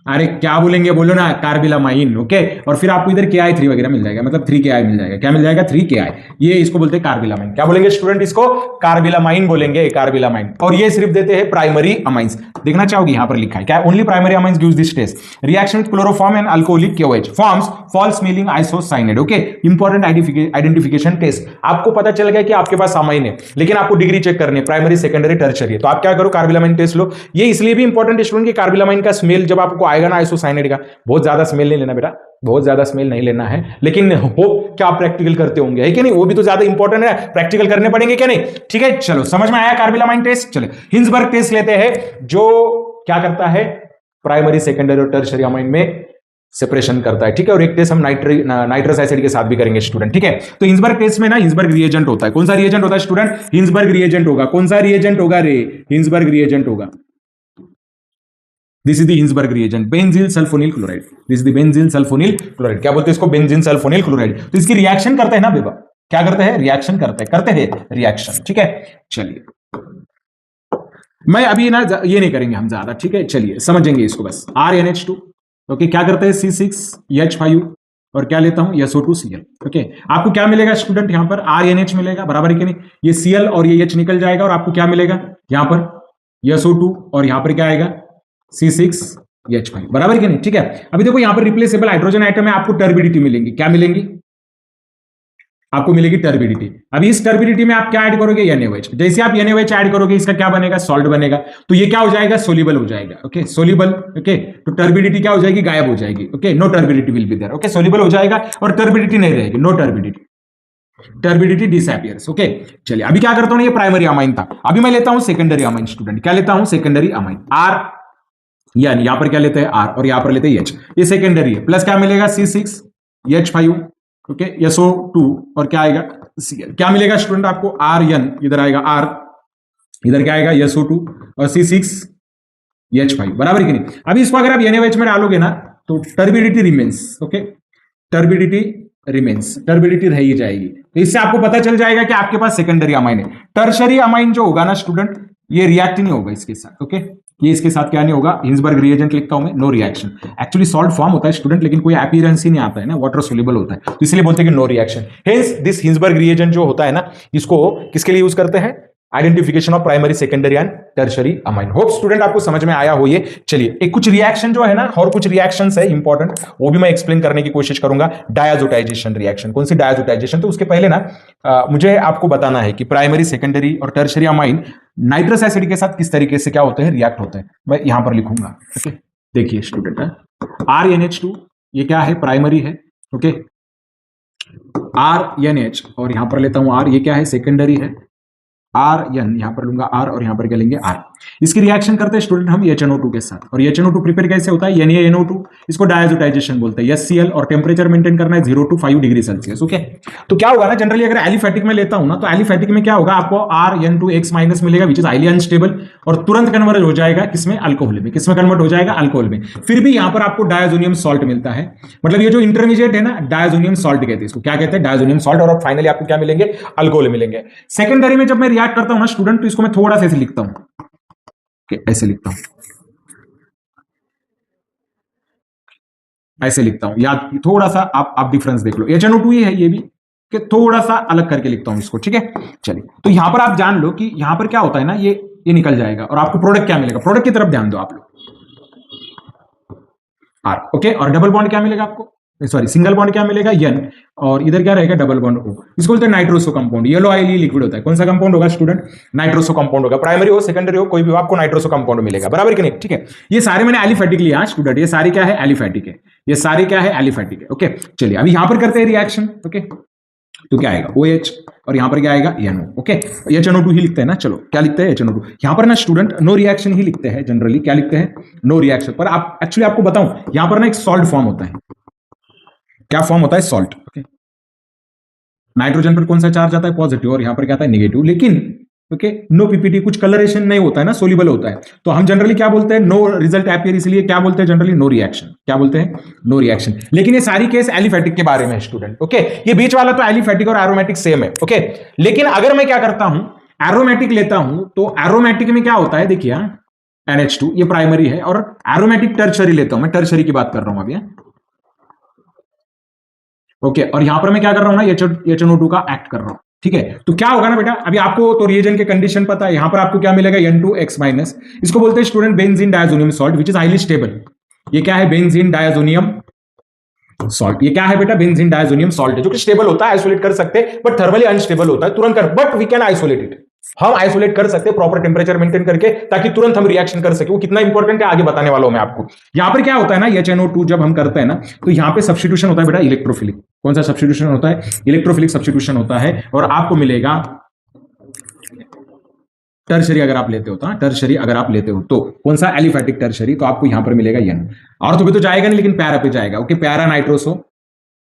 अरे क्या बोलेंगे, बोलो ना, कार्बिलामाइन, ओके। और फिर आपको इधर KI3 वगैरह मिल जाएगा, मतलब 3KI मिल जाएगा। क्या मिल जाएगा, 3KI। ये इसको बोलते हैं कार्बिलामाइन। क्या बोलेंगे स्टूडेंट, इसको कार्बिलामाइन बोलेंगे, कार्बिलामाइन। और ये सिर्फ देते हैं प्राइमरी अमाइंस। देखना चाहोगे, यहां पर लिखा है क्या, only primary amines gives this test. Reaction with chloroform and alcoholic KOH forms foul smelling isocyanate, okay. Important identification test. आपको पता चल गया कि आपके पास अमाइन है, लेकिन आपको डिग्री चेक करनी है, प्राइमरी सेकेंडरी टर्शियरी। तो आप क्या करो, कार्बिलामाइन टेस्ट लो। ये इसलिए भी इंपॉर्टेंट स्टूडेंट कि कार्बिलामाइन का स्मेल जब आपको आएगा ना आइसोसाइनेट का, बहुत ज्यादा स्मेल नहीं लेना बेटा, बहुत ज्यादा स्मेल नहीं लेना है। लेकिन होप क्या आप प्रैक्टिकल करते होंगे, है कि नहीं, वो भी तो ज्यादा इंपॉर्टेंट है, प्रैक्टिकल करने पड़ेंगे क्या नहीं, ठीक है। चलो समझ में आया कार्बिलामाइन टेस्ट। चलो हिंसबर्ग टेस्ट लेते हैं, जो क्या करता है, प्राइमरी सेकेंडरी और टर्शियरी अमाइन में सेपरेशन करता है, ठीक है। और एक टेस्ट हम नाइट्रस एसिड के साथ भी करेंगे स्टूडेंट, ठीक है। तो हिंसबर्ग टेस्ट में ना हिंसबर्ग रिएजेंट होता है। कौन सा रिएजेंट होता है स्टूडेंट, हिंसबर्ग रिएजेंट होगा। कौन सा रिएजेंट होगा रे, हिंसबर्ग रिएजेंट होगा। This is the Hinsberg reagent, बेंजील sulphonyl chloride. This is the बेंजील sulphonyl chloride. क्या बोलते हैं इसको, बेंजीन सल्फोनिल क्लोराइड। तो इसकी रिएक्शन करते हैं ना बेबा, क्या करते हैं, रिएक्शन करते हैं रिएक्शन, ठीक है। चलिए मैं अभी ना ये नहीं करेंगे हम ज्यादा, ठीक है। चलिए समझेंगे इसको बस। RNH2, ओके, क्या करते हैं, C6H5 और क्या लेता हूं, SO2Cl, ओके। आपको क्या मिलेगा स्टूडेंट, यहां पर RNH मिलेगा, बराबर है कि नहीं। ये Cl और ये H निकल जाएगा, और आपको क्या मिलेगा यहां पर, SO2, और यहां पर क्या आएगा, C6H5, बराबर है कि नहीं, ठीक है। अभी देखो यहां पर रिप्लेसेबल हाइड्रोजन आइटम में आपको टर्बिडिटी मिलेंगी। क्या मिलेंगी, आपको मिलेगी टर्बिडिटी। अभी इस टर्बिडिटी में आप क्या ऐड करोगे, NaOH। जैसे आप NaOH ऐड करोगे, इसका क्या बनेगा, सॉल्ट बनेगा। तो ये क्या हो जाएगा, सोल्यूबल हो जाएगा, ओके, सोल्यूबल, ओके। तो टर्बिडिटी क्या हो जाएगी, गायब हो जाएगी, okay, no turbidity will be there, okay. Soluble हो जाएगा और टर्बिडिटी नहीं रहेगी, no turbidity, turbidity disappears, okay. चलिए अभी क्या करता हूं, ये प्राइमरी अमाइन था, अभी मैं लेता हूं सेकेंडरी अमाइन स्टूडेंट। क्या लेता हूं, सेकेंडरी अमाइन, R, यानी यहां पर क्या लेते हैं, R, और यहां पर लेते हैं H। ये सेकेंडरी है, प्लस क्या मिलेगा, C6H5, ओके, SO2, और क्या आएगा, Cl। क्या मिलेगा स्टूडेंट आपको, RN, इधर आएगा R, इधर क्या आएगा, SO2 और C6H5, बराबर कि नहीं। अभी इसको अगर आप NaOH में डालोगे ना, तो turbidity remains, okay, turbidity remains, turbidity रह ही जाएगी। तो इससे आपको पता चल जाएगा कि आपके पास सेकेंडरी अमाइन है। टर्शरी अमाइन जो होगा ना स्टूडेंट, ये रिएक्ट नहीं होगा इसके साथ, ओके। ये इसके साथ क्या नहीं होगा, हिंसबर्ग रिएजेंट लिखता हूं मैं, no reaction. Actually salt form होता है स्टूडेंट, लेकिन कोई अपीयरेंस ही नहीं आता है ना, वाटर सोल्यूबल होता है, तो इसलिए बोलते हैं कि no reaction. Hence this Hinsberg reagent जो होता है ना, इसको किसके लिए यूज करते हैं, identification of primary secondary and tertiary amine. Hope student आपको समझ में आया हो ये। चलिए एक कुछ रिएक्शन जो है ना, और कुछ रिएक्शंस है इंपॉर्टेंट, वो भी मैं एक्सप्लेन करने की कोशिश करूंगा। डायजोटाइजेशन रिएक्शन, कौन सी डायजोटाइजेशन, तो उसके पहले ना मुझे आपको बताना है कि प्राइमरी सेकेंडरी और टर्शरी अमाइन नाइट्रस एसिड के साथ किस तरीके से क्या होते हैं, रिएक्ट होते हैं। मैं यहां पर लिखूंगा, ओके। देखिए स्टूडेंट, RNH2 ये क्या है, प्राइमरी है, ओके। RNH और यहां पर लेता हूं R, ये क्या है, सेकेंडरी है। RN यहां पर लूंगा R, और यहां पर क्या लेंगे, R। इसकी रिएक्शन करते हैं स्टूडेंट हम HNO2 के साथ, और HNO2 प्रिपेयर कैसे होता है, NaNO2, इसको डायजोटाइजेशन बोलते हैं, HCl, और टेम्परेचर मेंटेन करना है 0 to 5 डिग्री सेल्सियस, ओके। तो क्या होगा ना, जनरली अगर एलिफेटिक में लेता हूं ना, तो एलिफेटिक में क्या होगा, आपको RN2X- मिलेगा, विच इज हाईली अनस्टेबल, और तुरंत कन्वर्ट हो जाएगा किसमें, अल्कोहल में। किसमें कन्वर्ट हो जाएगा, अल्कोहल में। फिर भी यहां पर आपको डायजोनियम सॉल्ट मिलता है, मतलब ये जो इंटरमीडिएट है ना, डायजोनियम सॉल्ट कहते हैं इसको, क्या कहते हैं, डायजोनियम सॉल्ट। और फाइनली आपको क्या मिलेंगे, अल्कोहल मिलेंगे। सेकेंडरी में जब मैं रिएक्ट करता हूं ना स्टूडेंट, तो इसको मैं थोड़ा सा ऐसे लिखता हूं, ऐसे लिखता हूं, ऐसे लिखता हूं, या थोड़ा सा आप डिफरेंस देख लो, HNO2 ही है ये भी, कि थोड़ा सा अलग करके लिखता हूं इसको, ठीक है। चलिए तो यहां पर आप जान लो कि यहां पर क्या होता है ना, ये निकल जाएगा, और आपको प्रोडक्ट क्या मिलेगा, प्रोडक्ट की तरफ ध्यान दो आप लोग, R, ओके। और डबल बॉन्ड क्या मिलेगा आपको, सॉरी सिंगल बॉन्ड क्या मिलेगा N, और इधर क्या रहेगा डबल बॉन्ड O। इसको बोलते हैं nitroso compound. Yellow oil liquid होता है, कौन सा कंपाउंड होगा स्टूडेंट? नाइट्रोसो कंपाउंड होगा। प्राइमरी हो सेकेंडरी हो कोई भी हो, आपको नाइट्रोसो कंपाउंड मिलेगा, बराबर कि नहीं? ठीक है, ये सारे मैंने एलिफेटिक लिया स्टूडेंट, ये सारे क्या है? एलिफेटिक है, ये सारे क्या है? एलिफेटिक है। ओके चलिए अभी यहां पर करते हैं रिएक्शन। ओके तो क्या आएगा? OH, और यहां पर क्या आएगा? NO। ओके HNO2 ही लिखते हैं ना, चलो क्या लिखते हैं? HNO2। यहां पर ना स्टूडेंट नो रिएक्शन ही लिखते हैं जनरली, क्या लिखते हैं? No reaction. पर आप एक्चुअली आपको बताऊं, यहां पर ना एक सॉल्ट फॉर्म होता है। क्या फॉर्म होता है? सॉल्ट। ओके नाइट्रोजन पर कौन सा चार्ज आता है? पॉजिटिव, और यहां पर क्या आता है? नेगेटिव। लेकिन ओके नो पीपीटी, कुछ कलरेशन नहीं होता है ना, सोल्यूबल होता है, तो हम जनरली क्या बोलते हैं? नो रिजल्ट अपीयर, इसलिए क्या बोलते हैं जनरली? No reaction. क्या बोलते हैं? No reaction. लेकिन ये सारी केस एलिफेटिक के बारे में स्टूडेंट। ओके ये बीच वाला तो एलिफेटिक और एरोमेटिक सेम है। ओके लेकिन अगर मैं क्या करता हूं, एरोमेटिक लेता हूं, तो एरोमेटिक में क्या होता है? देखिए NH2 ये प्राइमरी है, और एरोमेटिक टर्शरी लेता हूं, मैं टर्शरी की बात कर रहा हूं अभी। ओके और यहां पर मैं क्या कर रहा हूं ना? HNO2 का एक्ट कर रहा हूं। ठीक है तो क्या होगा ना बेटा, अभी आपको तो रिएजेंट के कंडीशन पता है, यहां पर आपको क्या मिलेगा? N2X-। इसको बोलते हैं student benzene diazonium salt which is highly stable. ये क्या है? Benzene diazonium salt. ये क्या है बेटा? बेंजीन डायजोनियम सॉल्ट है, जो कि स्टेबल होता है, आइसोलेट कर सकते हैं, बट थर्मली अनस्टेबल होता है, तुरंत कर, but we can isolate it. हम आइसोलेट कर सकते हैं प्रॉपर टेम्परेचर मेंटेन करके, ताकि तुरंत हम रिएक्शन कर सके। वो कितना इंपॉर्टेंट है आगे बताने वाला हूं मैं आपको। यहां पर क्या होता है ना, HNO2 जब हम करते हैं ना, तो यहां पे सब्स्टिट्यूशन होता है बेटा इलेक्ट्रोफिलिक। कौन सा सब्स्टिट्यूशन होता है? इलेक्ट्रोफिलिक सब्स्टिट्यूशन होता है, और आपको मिलेगा टर्शरी। अगर आप लेते हो तो टर्शरी अगर आप लेते हो तो कौन सा? एलिफेटिक टर्शरी, तो आपको यहां पर मिलेगा N। और तो भी तो जाएगा नहीं, लेकिन पैरा पे जाएगा। ओके पैरा नाइट्रोसो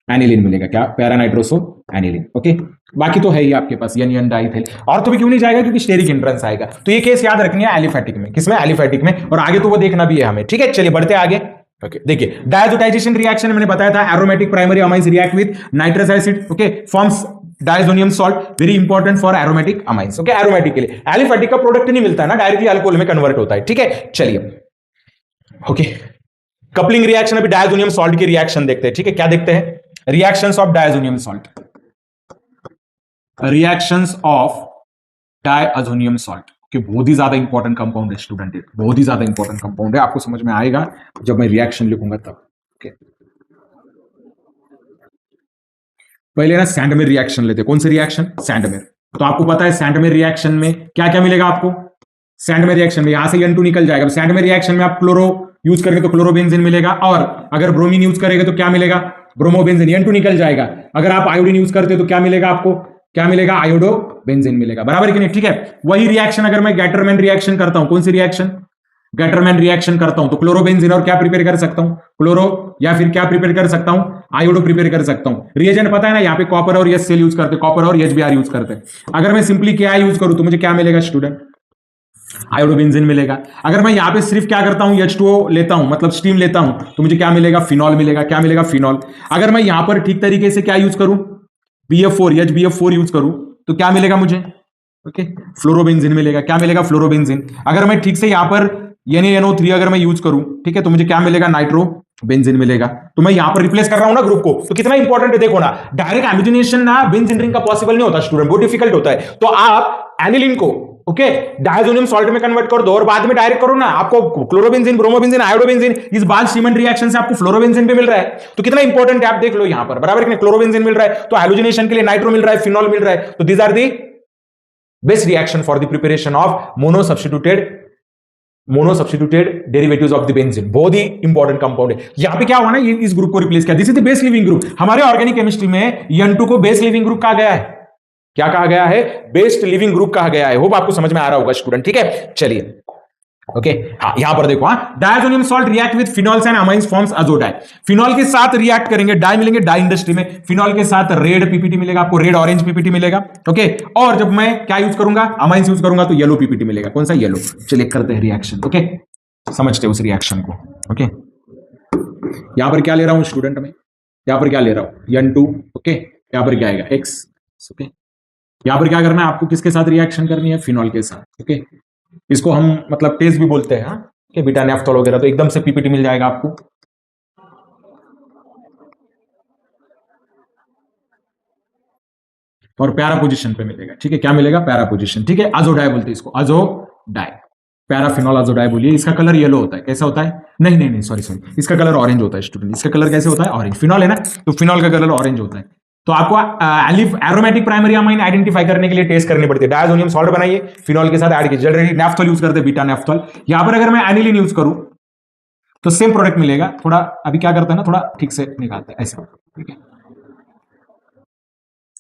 एनिलीन मिलेगा। क्या? Para nitroso aniline. ओके बाकी तो है ही आपके पास N डाइथिल। और तो भी क्यों नहीं जाएगा? क्योंकि स्टेरिक इंट्रेंस आएगा। तो ये केस याद रखनी है एलिफेटिक में। किसमें? एलिफेटिक में। और आगे तो वो देखना भी है हमें। ठीक है चलिए बढ़ते आगे। ओके देखिए डायजोटाइजेशन रिएक्शन मैंने बताया था, aromatic primary amines react with nitrous acid. Okay forms diazonium salt, very important for aromatic amines. Okay aromatic के लिए एलिफेटिक का प्रोडक्ट नहीं मिलता है ना, डायरेक्टली अल्कोहल में कन्वर्ट होता है। ठीक है चलिए ओके कपलिंग रिएक्शन, अभी डायजोनियम सॉल्ट की रिएक्शन देखते हैं। ठीक है क्या देखते हैं? Reactions of diazonium salt, reactions of diazonium salt कि बहुत ही ज्यादा इंपॉर्टेंट कंपाउंड है स्टूडेंट, बहुत ही ज्यादा इंपॉर्टेंट कंपाउंड है, आपको समझ में आएगा जब मैं रिएक्शन लिखूंगा तब। ओके पहले ना सैंडमेर रिएक्शन लेते हैं। कौन सी रिएक्शन? सैंडमेर। तो आपको पता है सैंडमेर रिएक्शन में क्या क्या मिलेगा आपको? सैंडमेर रिएक्शन में यहां से N2 निकल जाएगा। सैंडमेर रिएक्शन में आप क्लोरो यूज करेंगे तो क्लोरोबेंजीन मिलेगा, और अगर ब्रोमीन यूज करेंगे तो क्या मिलेगा? ब्रोमोबेंजीन। N2 निकल जाएगा। अगर आप आयोडीन यूज करते हो तो क्या मिलेगा आपको? क्या मिलेगा? आयोडोबेंजीन मिलेगा, बराबर कि नहीं? ठीक है वही रिएक्शन अगर मैं गैटरमैन रिएक्शन करता हूं, कौन सी रिएक्शन? गैटरमैन रिएक्शन करता हूं तो क्लोरोबेंजीन और क्या प्रिपेयर कर सकता हूं? क्लोरो, या फिर क्या प्रिपेयर कर सकता हूं? आयोडो प्रिपेयर कर सकता हूं। रिएजेंट पता है ना, यहाँ पे कॉपर और एच सेल यूज करते, कॉपर और HBr यूज करते हैं। अगर मैं सिंपली क्या यूज करूं तो मुझे क्या मिलेगा स्टूडेंट? आयोडोबेंजीन मिलेगा। अगर मैं यहां पे सिर्फ क्या करता हूं? H2O लेता हूं, मतलब स्टीम लेता हूं, तो मुझे क्या मिलेगा? फिनॉल मिलेगा। क्या मिलेगा? फिनॉल। अगर मैं यहां पर ठीक तरीके से क्या यूज करूं? BF4 HBF4 यूज करूं तो क्या मिलेगा मुझे? ओके फ्लोरोबेंजीन मिलेगा। क्या मिलेगा? फ्लोरोबेंजीन। अगर मैं ठीक से यहां पर NaNO3 अगर मैं यूज करूं, ठीक है, तो मुझे क्या मिलेगा? नाइट्रो बेंजीन मिलेगा। तो मैं यहां पर रिप्लेस कर रहा हूं ना ग्रुप को, तो कितना इंपॉर्टेंट है देखो ना। डायरेक्ट एमिजनेशन ना बेंजीन रिंग का पॉसिबल नहीं होता स्टूडेंट, बहुत डिफिकल्ट होता है। तो आप एनिलीन को ओके डायजोनियम सॉल्ट में कन्वर्ट कर दो, और बाद में डायरेक्ट करो ना, आपको क्लोरोबेंजीन, ब्रोमोबेंजीन, आयोडोबेंजीन, इस बाल सीमेंट रिएक्शन से आपको फ्लोरोबेंजीन भी मिल रहा है। तो कितना इंपॉर्टेंट है आप देख लो यहां पर, बराबर कि नहीं? क्लोरोबेंजीन मिल रहा है तो हैलोजिनेशन के लिए नाइट्रो मिल रहा है, फिनॉल मिल रहा है। तो these are the best reaction for the preparation of mono substituted derivatives of the benzene. बहुत ही इंपॉर्टेंट कंपाउंड है। यहां पे क्या हुआ ना, ये इस ग्रुप को रिप्लेस किया। This is the base leaving group. हमारे ऑर्गेनिक केमिस्ट्री में N2 को बेस लिविंग ग्रुप कहा गया है। क्या कहा गया है? बेस्ट लिविंग ग्रुप कहा गया है। होप आपको समझ में आ रहा होगा स्टूडेंट। ठीक है चलिए ओके हाँ यहां पर देखो, हाँ diazonium salt react with phenols and amines forms अजोडाई। Phenol के साथ रिएक्ट करेंगे, डाई मिलेंगे डाई इंडस्ट्री में। फिनॉल के साथ रेड पीपीटी मिलेगा आपको, रेड ऑरेंज पीपीटी मिलेगा। ओके और जब मैं क्या यूज करूंगा? अमाइंस यूज करूंगा तो येलो पीपीटी मिलेगा। कौन सा? येलो। चलिए करते हैं रिएक्शन। ओके समझते हैं उस रिएक्शन को। ओके यहां पर क्या ले रहा हूं स्टूडेंट में? यहां पर क्या ले रहा हूं? N2। ओके यहां पर क्या आएगा? X। ओके यहां पर क्या करना है आपको? किसके साथ रिएक्शन करनी है? फिनॉल के साथ। ओके इसको हम मतलब टेस्ट भी बोलते हैं, हाँ कि बीटा नेफ्थॉल वगैरह। तो एकदम से पीपीटी मिल जाएगा आपको। और पैरा पोजीशन पे मिलेगा। ठीक है क्या मिलेगा? Para position. ठीक है अजोडाई बोलते हैं इसको, अजोडाई। पैराफिनॉल अजोडाई बोलिए, इसका कलर येलो होता है, कैसा होता है? नहीं नहीं नहीं, सॉरी सॉरी, इसका कलर ऑरेंज होता है स्टूडेंट, इसका कलर कैसे होता है? ऑरेंज। फिनॉल है ना, तो फिनॉल का कलर ऑरेंज होता है। तो आपको एरोमेटिक प्राइमरी अमाइन आइडेंटिफाई करने के लिए टेस्ट करनी पड़ती है। डायजोनियम सॉल्ट बनाइए, फिनॉल के साथ ऐड कीजिए, जनरली नैफ्थोल यूज करते हैं, बीटा नैफ्थोल। यहां पर अगर मैं एनिलीन यूज करूं तो सेम प्रोडक्ट मिलेगा। थोड़ा अभी क्या करते हैं ना, थोड़ा ठीक से निकालते हैं ऐसे, ठीक है।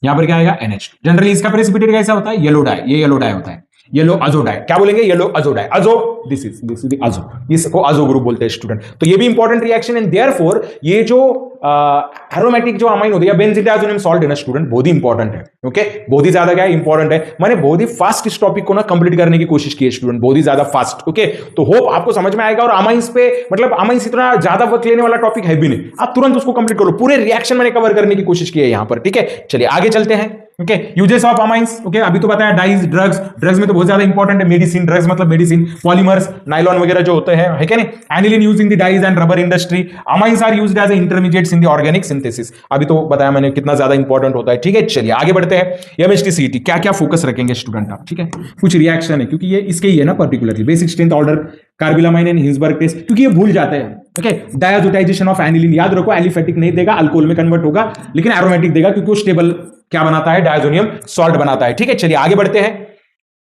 यहां पर क्या आएगा? NH। जनरली इसका प्रेसिपिटेट कैसा होता है? येलो डाई, ये येलो डाई होता है, येलो अजोडाई। क्या बोलेंगे? येलो अजोडाई, अजो, दिस इज द अजो, इसको अजो ग्रुप बोलते हैं स्टूडेंट। तो ये भी इंपॉर्टेंट रिएक्शन एंड देयरफॉर ये जो एरोमेटिक जो अमाइन होती है बेंजीडाइजोनियम सॉल्ट है ना स्टूडेंट, बहुत ही इंपॉर्टेंट है। ओके, बहुत ही ज्यादा क्या है? इंपॉर्टेंट है। मैंने बहुत ही फास्ट इस टॉपिक को ना कंप्लीट करने की कोशिश की है स्टूडेंट, बहुत ही ज्यादा फास्ट। ओके, तो होप आपको समझ में आएगा। और अमाइंस पे मतलब अमाइंस इतना ज्यादा वक्त लेने वाला टॉपिक है भी नहीं, आप तुरंत उसको कंप्लीट करो। पूरे रिएक्शन मैंने कवर करने की कोशिश की है यहां पर, ठीक है। चलिए आगे चलते हैं। Okay, uses of amines. Okay, अभी तो बताया डाइज, ड्रग्स, ड्रग्स में तो बहुत ज्यादा इंपॉर्टेंट है मेडिसिन, ड्रग्स मतलब मेडिसिन, पॉलीमर्स, नाइलॉन वगैरह जो होते हैं, है क्या नहीं? Aniline use in the dyes and rubber industry. Amines are used as intermediates in the organic synthesis. अभी तो बताया मैंने कितना ज्यादा इंपॉर्टेंट होता है, ठीक है। चलिए आगे बढ़ते हैं। एमएचटीसीटी क्या क्या फोकस रखेंगे स्टूडेंट आप, ठीक है। कुछ रिएक्शन है क्योंकि ये इसके ही है ना particularly, basic strength order, carbylamine and Hinsberg test, क्योंकि ये भूल जाते हैं। ओके, डायजोटाइजेशन ऑफ एनिलीन याद रखो, एलिफेटिक नहीं देगा, अल्कोहल में कन्वर्ट होगा, लेकिन एरोमेटिक देगा क्योंकि वो स्टेबल क्या बनाता है? डायजोनियम सॉल्ट बनाता है, ठीक है। चलिए आगे बढ़ते हैं।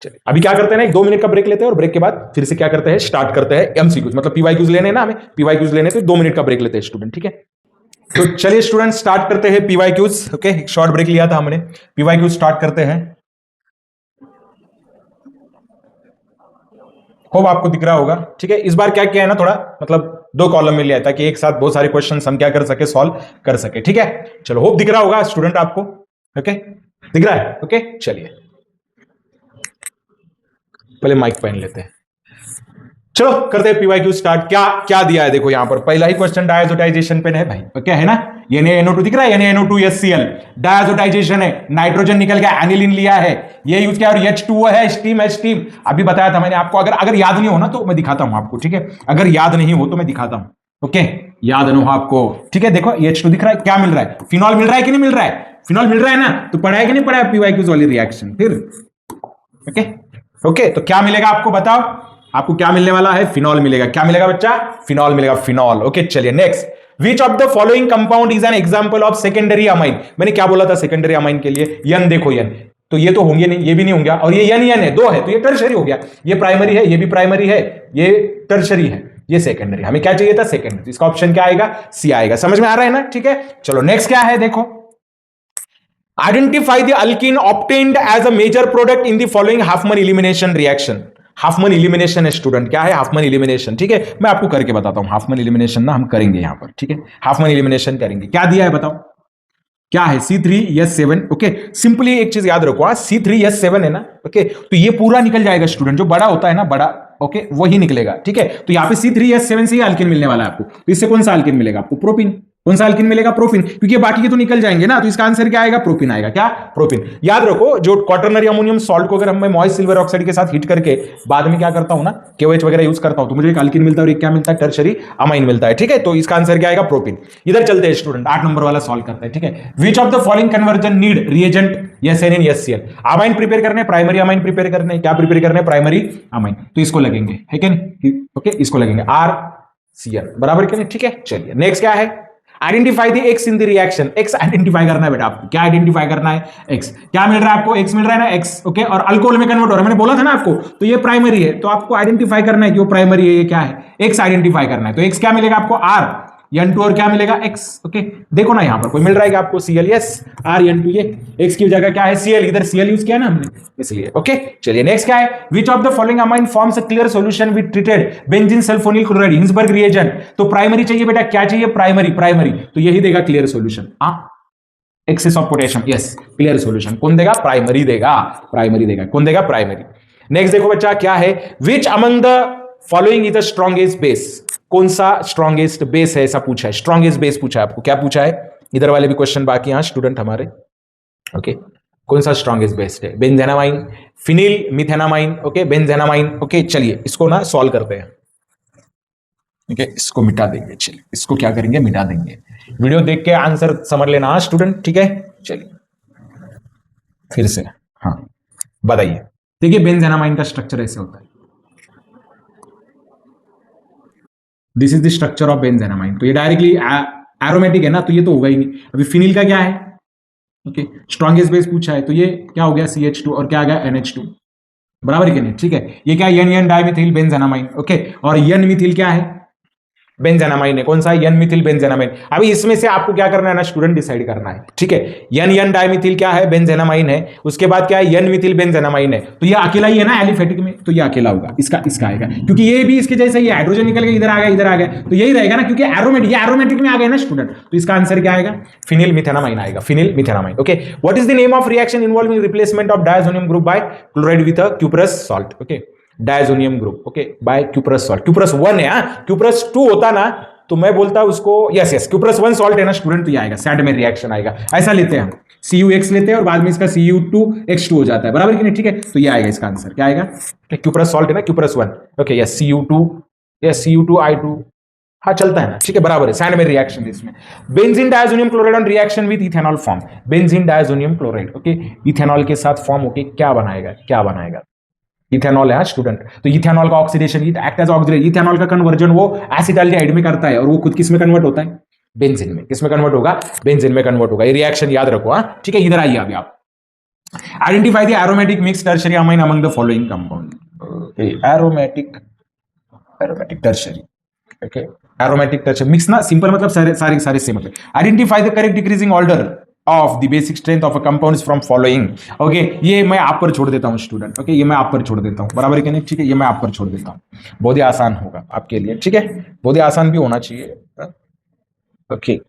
चलिए अभी क्या करते हैं ना, 2 मिनट का ब्रेक लेते हैं और ब्रेक के बाद फिर से क्या करते हैं? स्टार्ट करते हैं एमसीक्यूज, मतलब पीवाईक्यूज लेने ना, हमें पीवाईक्यूज लेने, तो 2 मिनट का ब्रेक लेते हैं स्टूडेंट, ठीक है। तो चलिए स्टूडेंट स्टार्ट करते हैं पीवाईक्यूज। ओके, एक शॉर्ट ब्रेक लिया था हमने, पीवाईक्यूज स्टार्ट करते हैं। होप आपको दिख रहा होगा, ठीक है। इस बार क्या किया है ना, थोड़ा मतलब 2 कॉलम में लिया ताकि एक साथ बहुत सारे क्वेश्चन हम क्या कर सके? सॉल्व कर सके, ठीक है। चलो होप दिख रहा होगा स्टूडेंट आपको। ओके, दिख रहा है? ओके, चलिए पहले माइक पहन लेते हैं। चलो करते हैं पीवाईक्यू स्टार्ट। क्या क्या दिया है देखो, यहां पर पहला ही क्वेश्चन डायजोटाइजेशन पे है भाई। ओके है ना, ये NaNO2 दिख रहा है, NaNO2HCl डायजोटाइजेशन है, नाइट्रोजन निकल गया, एनिलीन लिया है, ये यूज किया, और H2O है, स्टीम है, स्टीम। अभी बताया था मैंने आपको, अगर अगर याद नहीं हो ना तो मैं दिखाता हूं आपको, ठीक है। अगर याद नहीं हो तो मैं दिखाता हूं, ओके। याद नहीं हो आपको, ठीक है। देखो ये H2 दिख रहा है, क्या मिल रहा है? फिनॉल मिल रहा है कि नहीं मिल रहा है? फिनॉल मिल रहा है ना, तो पढ़ा है कि नहीं पढ़ा है पीवाईक्यूज वाली रिएक्शन? फिर ओके ओके, तो क्या मिलेगा आपको बताओ? आपको क्या मिलने वाला है? फिनॉल मिलेगा। क्या मिलेगा बच्चा? फिनॉल मिलेगा, फिनॉल। ओके चलिए next. Which of the following compound is an example of secondary amine? मैंने क्या बोला था सेकेंडरी अमाइन के लिए? यन, देखो यन, तो ये तो होंगे नहीं, ये भी नहीं होंगे, और ये यन यन है, 2 है, तो ये टर्शरी हो गया। ये प्राइमरी है, ये भी प्राइमरी है, ये टर्शरी है, ये सेकेंडरी। हमें क्या चाहिए था? सेकेंडरी। इसका ऑप्शन क्या आएगा? सी आएगा। समझ में आ रहा है ना? ठीक है, चलो नेक्स्ट क्या है देखो। Identify the alkene obtained as a major product in the following Hofmann elimination reaction. Hofmann elimination है स्टूडेंट, क्या है हाफमैन एलिमिनेशन? ठीक है, मैं आपको करके बताता हूं। हाफमैन एलिमिनेशन ना हम करेंगे यहां पर, ठीक है। हाफमैन एलिमिनेशन करेंगे। क्या दिया है बताओ, क्या है? C3H7। ओके, सिंपली एक चीज याद रखो, C3H7 है ना, ओके, तो ये पूरा निकल जाएगा स्टूडेंट, जो बड़ा होता है ना, बड़ा, ओके, वही निकलेगा, ठीक है। तो यहां पे C3H7 से ही अल्कीन मिलने वाला है आपको। तो इससे कौन सा अल्कीन मिलेगा आपको? प्रोपीन। कौन सा अल्कीन मिलेगा? प्रोपीन, क्योंकि बाकी के तो निकल जाएंगे ना, तो इसका आंसर क्या आएगा? प्रोपीन आएगा। क्या? प्रोपीन। याद रखो, जो क्वाटरनरी अमोनियम सॉल्ट को अगर मैं मॉइस्ट सिल्वर ऑक्साइड के साथ हीट करके बाद में क्या करता हूं ना, KOH वगैरह यूज करता हूं, तो मुझे एक अल्कीन मिलता है और एक क्या मिलता है? टर्शरी अमाइन मिलता है, ठीक है। तो इसका आंसर क्या आएगा? प्रोपीन। इधर चलते हैं स्टूडेंट, 8 नंबर वाला सॉल्व करते हैं, ठीक है। Which of the following conversion need reagent SN in HCl? Amine prepare करने, प्राइमरी अमाइन प्रिपेयर करने, क्या प्रिपेयर करने? प्राइमरी अमाइन, तो इसको लगेंगे, है क्या नहीं? ओके, इसको लगेंगे RCl, बराबर क्या नहीं? ठीक है, चलिए नेक्स्ट क्या है? Identify the x in the reaction. X identify करना है बेटा आपको। क्या आइडेंटिफाई करना है? एक्स। क्या मिल रहा है आपको? एक्स मिल रहा है ना, एक्स, ओके, और अल्कोहल में कन्वर्ट हो रहा है, मैंने बोला था ना आपको, तो ये प्राइमरी है, तो आपको आइडेंटिफाई करना है कि वो प्राइमरी है, ये क्या है? एक्स आइडेंटिफाई करना है। तो एक्स क्या मिलेगा आपको? R N2, और क्या मिलेगा? X। ओके, देखो ना यहां पर कोई मिल रहा है क्या आपको? Cl, यस, R N2, ये X की जगह क्या है? Cl, इधर Cl यूज किया ना हमने, इसलिए। ओके चलिए नेक्स्ट क्या है? Which of the following amine forms a clear solution with treated benzene sulphonyl chloride Hinsberg reagent? तो प्राइमरी चाहिए बेटा, क्या चाहिए? प्राइमरी, प्राइमरी, तो यही देगा clear solution. Excess of potassium, yes, clear solution कौन देगा? प्राइमरी देगा, प्राइमरी देगा। कौन देगा? प्राइमरी। नेक्स्ट देखो बच्चा क्या है? Which among the following is the strongest base? कौन सा स्ट्रॉन्गेस्ट बेस है, ऐसा पूछा है। स्ट्रॉन्गेस्ट बेस पूछा है आपको। क्या पूछा है? इधर वाले भी क्वेश्चन बाकी हैं स्टूडेंट हमारे, ओके। कौन सा स्ट्रॉन्गेस्ट बेस है? बेंजेनामाइन, फिनिल मिथेनामाइन, ओके, बेंजेनामाइन। ओके चलिए इसको ना सॉल्व करते हैं, ओके, इसको मिटा देंगे। चलिए इसको क्या करेंगे? मिटा देंगे। वीडियो देख के आंसर समझ लेना स्टूडेंट, ठीक है। चलिए फिर से, हाँ बताइए। देखिए बेंजेनामाइन का स्ट्रक्चर ऐसे होता है, this is the structure of benzenamine. तो ये डायरेक्टली एरोमेटिक है ना, तो ये तो होगा ही नहीं। अभी फिनिल का क्या है, ओके, स्ट्रॉन्गेस्ट बेस पूछा है, तो ये क्या हो गया CH2 और क्या आ गया NH2, बराबर कि नहीं, ठीक है। ये क्या एन एन डाइमिथिल बेंजेनामाइन, ओके, और एन मिथिल क्या है, बेंजेनामाइन है, कौन सा, एन मिथिल बेंजेनामाइन। अभी इसमें से आपको क्या करना है ना स्टूडेंट, डिसाइड करना है, ठीक है। एन एन डाइमिथिल क्या है, बेंजेनामाइन है, उसके बाद क्या है, एन मिथिल बेंजेनामाइन है, तो ये अकेला ही है ना एलिफेटिक में, तो ये अकेला होगा, इसका आएगा, क्योंकि ये भी इसके जैसा ही हाइड्रोजन निकल के इधर आ गया, इधर आ गया, तो यही रहेगा ना, क्योंकि एरोमेटिक में आ गया ना स्टूडेंट, तो इसका आंसर क्या आएगा, फिनिल मिथेनामाइन आएगा, phenyl methanamine. Okay, what is the name of reaction involving replacement of diazonium group by chloride with a cuprous salt, okay, diazonium group, okay, by cuprous salt. Cuprous 1 है, cuprous 2 होता ना तो मैं बोलता उसको, yes cuprous 1 salt है ना student, तो ये आएगा, सैंड रिएक्शन आएगा, ऐसा लेते हैं हम, CuX लेते हैं और बाद में इसका Cu2X2 हो जाता है, बराबर कि नहीं, ठीक है। तो ये आएगा, इसका आंसर क्या आएगा, क्यूप्रस सॉल्ट है ना, cuprous 1, okay, yes Cu2, yes Cu2I2, हाँ चलता है ना, ठीक है, बराबर है, सैंड में रिएक्शन इसमें। Benzene diazonium chloride on reaction with ethanol form, benzene diazonium chloride, okay, ethanol के साथ फॉर्म होके क्या बनाएगा, इथेनॉल है स्टूडेंट। तो इथेनॉल का oxidation, act as oxidation, ethanol का कन्वर्जन वो एसिटाल्डिहाइड में करता है, और वो खुद किस में कन्वर्ट होता है, बेंजीन में। किस में कन्वर्ट होगा, बेंजीन में कन्वर्ट होगा। ये रिएक्शन याद रखो, हाँ ठीक है। इधर आइए अभी आप, identify the aromatic mix tertiary amine among the following compound. Aromatic tertiary, okay, aromatic tertiary mix ना, सिंपल मतलब सारे सेम मतलब। Identify the correct decreasing order of the basic strength of a compounds from following, okay, ये मैं आप पर छोड़ देता हूं स्टूडेंट, ओके, ये मैं आप पर छोड़ देता हूं, बराबर है कि नहीं, ठीक है, ये मैं आप पर छोड़ देता हूं, बहुत ही आसान होगा आपके लिए, ठीक है, बहुत ही आसान भी होना चाहिए, ओके,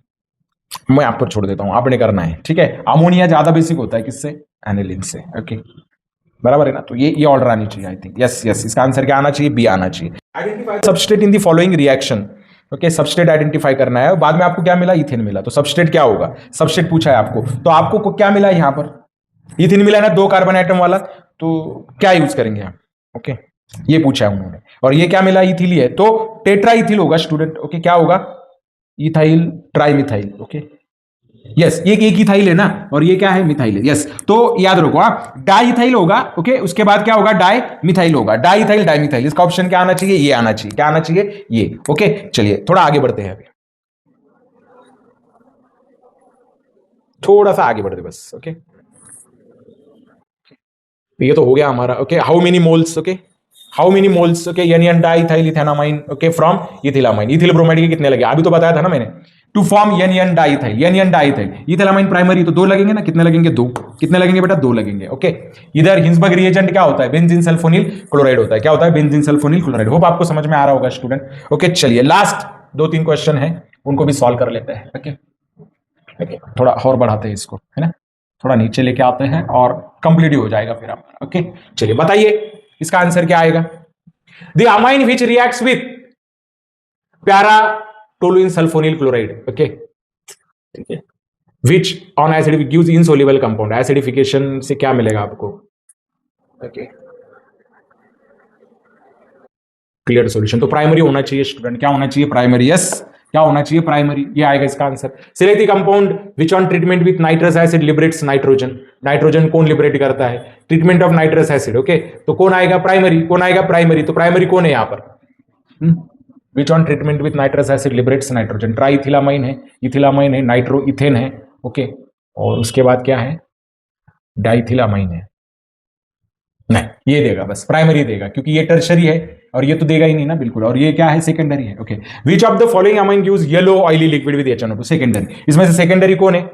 मैं आप पर छोड़ देता हूं, आपने करना है, ठीक है। अमोनिया ज्यादा बेसिक होता है किससे, एनिलीन से, ओके, बराबर है ना। तो ये ऑर्डर आनी चाहिए, आई थिंक, यस, इसका आंसर क्या आना चाहिए, बी आना चाहिए। Identify substrate in the following reaction, okay, substrate identify करना है, बाद में आपको क्या मिला, इथेन मिला, तो सबस्ट्रेट क्या होगा, सबस्ट्रेट पूछा है आपको, तो आपको क्या मिला यहां पर, इथेन मिला ना, 2 कार्बन एटम वाला, तो क्या यूज करेंगे आप, ओके, ये पूछा है उन्होंने, और ये क्या मिला, इथिल है, तो टेट्रा इथिल होगा स्टूडेंट, ओके, क्या होगा, इथाइल ट्राइमिथाइल, ओके, यस, ये एक इथाइल है ना, और ये क्या है, मिथाइल है, यस, तो याद रखो, हाँ, डाइथाइल होगा, ओके, उसके बाद क्या होगा, डाई मिथाइल होगा, डाइथाइल डाइमिथाइल, इसका ऑप्शन क्या आना चाहिए, ये आना चाहिए, क्या आना चाहिए, ये, ओके। चलिए थोड़ा आगे बढ़ते हैं, अभी थोड़ा सा आगे बढ़ते बस, ओके, ये तो हो गया हमारा, okay, how many moles, okay, how many moles, okay, N diethyl ethanamine, okay, from ethylamine, ethyl bromide के कितने लगे, अभी तो बताया था ना मैंने, to form N diethyl, ethylamine primary, तो 2 लगेंगे ना, कितने लगेंगे, 2, कितने लगेंगे बेटा, 2 लगेंगे, ओके। इधर हिंसबर्ग रिएजेंट क्या होता है, बेंजीन सल्फोनिल क्लोराइड होता है, क्या होता है, बेंजीन सल्फोनिल क्लोराइड। होप आपको समझ में आ रहा होगा स्टूडेंट, ओके। चलिए लास्ट 2-3 क्वेश्चन है, उनको भी सॉल्व कर लेते हैं, ओके, थोड़ा और बढ़ाते हैं इसको, है ना, थोड़ा नीचे लेके आते हैं और कंप्लीट हो जाएगा फिर हमारा, ओके। चलिए बताइए इसका आंसर क्या आएगा, the amine which reacts with para toluene sulphonyl chloride, okay, ठीक है, which on acid gives insoluble compound, acidification से क्या मिलेगा आपको, ओके, क्लियर सॉल्यूशन। तो प्राइमरी होना चाहिए स्टूडेंट, क्या होना चाहिए, प्राइमरी, यस, क्या होना चाहिए, प्राइमरी, ये आएगा इसका answer. Select the compound which on treatment with nitrous acid liberates nitrogen, nitrogen कौन लिबरेट करता है, treatment of nitrous acid, okay, तो कौन आएगा, प्राइमरी, कौन आएगा, प्राइमरी, तो प्राइमरी कौन है यहां पर, which on treatment with nitrous acid liberates nitrogen, triethylamine है, इथिलामाइन है, नाइट्रो इथेन है, ओके, और उसके बाद क्या है, डाइथिलामाइन है, नहीं ये देगा, बस प्राइमरी देगा, क्योंकि ये टर्शरी है और ये तो देगा ही नहीं ना बिल्कुल, और ये क्या है, सेकेंडरी है, okay. Which of the following amine gives yellow oily liquid with HNO2, secondary, इसमें से सेकेंडरी कौन है,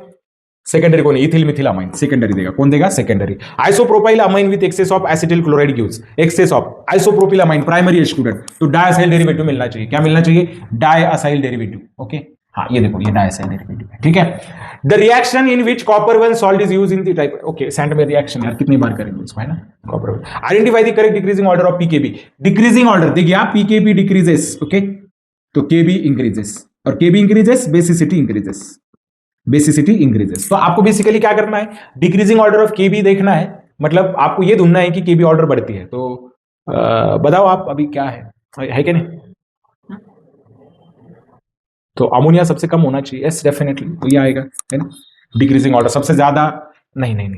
सेकेंडरी कौन है, इथिल मिथिल अमाइन, सेकेंडरी देगा, कौन देगा, secondary. Isopropyl amine with excess of acetyl chloride gives, excess of isopropyl amine, primary student, तो डायसाइल डेरिवेटिव मिलना चाहिए, क्या मिलना चाहिए, डायसाइल डेरिवेटिव, ओके, हाँ ये देखो, ये डायसाइल डेरिवेटिव है, ठीक है। The reaction in which copper 1 salt is used in the type, okay, Sandmeyer reaction यार कितनी बार करेंगे इसको, है ना, copper 1। Identify the correct decreasing order of pKb, decreasing order देखिए आप, पीकेबी डिक्रीजेस, ओके, तो केबी इंक्रीजेस, और Kb increases, basicity increases, basicity increases. तो आपको बेसिकली क्या करना है, डिक्रीजिंग ऑर्डर ऑफ केबी देखना है, मतलब आपको ये ढूंढना है कि केबी ऑर्डर बढ़ती है, तो बताओ आप अभी क्या है कि नहीं, तो अमोनिया सबसे कम होना चाहिए, यस डेफिनेटली, तो ये आएगा, है ना, डिक्रीजिंग ऑर्डर सबसे ज्यादा, नहीं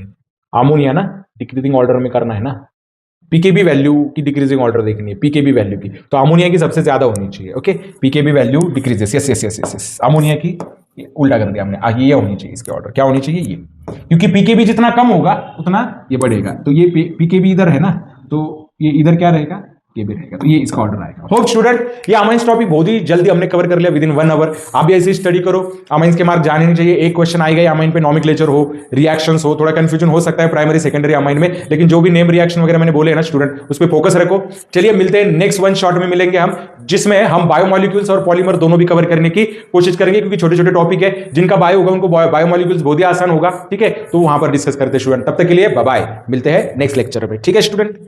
अमोनिया ना, डिक्रीजिंग ऑर्डर में करना है ना, पीकेबी वैल्यू की डिक्रीजिंग ऑर्डर देखनी है, पीकेबी वैल्यू की, तो अमोनिया की सबसे ज्यादा होनी चाहिए। Okay, pKb value decreases, yes yes yes yes, ammonia की उल्टा कर दिया हमने, ये होनी चाहिए इसके ऑर्डर, क्या होनी चाहिए ये, क्योंकि पीकेबी जितना कम होगा उतना ये बढ़ेगा, तो ये पीकेबी इधर है ना, तो ये इधर क्या रहेगा, ये भी रहेगा, तो ये इसका ऑर्डर आएगा। होप स्टूडेंट, ये अमाइंस टॉपिक बहुत ही जल्दी हमने कवर कर लिया विद इन 1 आवर। आप भी ऐसे स्टडी करो, अमाइंस के मार्क जाने नहीं चाहिए। एक क्वेश्चन आएगा अमाइन पे, नॉमेनक्लेचर हो, रिएक्शंस हो, थोड़ा कंफ्यूजन हो सकता है प्राइमरी सेकेंडरी अमाइन में, लेकिन जो भी नेम रिएक्शन वगैरह मैंने बोले हैं ना स्टूडेंट, उस पर फोकस रखो। चलिए मिलते हैं नेक्स्ट वन शॉट में, मिलेंगे हम, जिसमें हम बायोमोलिक्यूल्स और पॉलीमर दोनों भी कवर करने की कोशिश करेंगे, क्योंकि छोटे छोटे टॉपिक है, जिनका बायो होगा उनको बायोमोलिक्यूल्स बहुत ही आसान होगा। ठीक है, तो वहां पर डिस्कस करते हैं स्टूडेंट। तब तक के लिए बाय बाय, मिलते हैं नेक्स्ट लेक्चर में। ठीक है स्टूडेंट।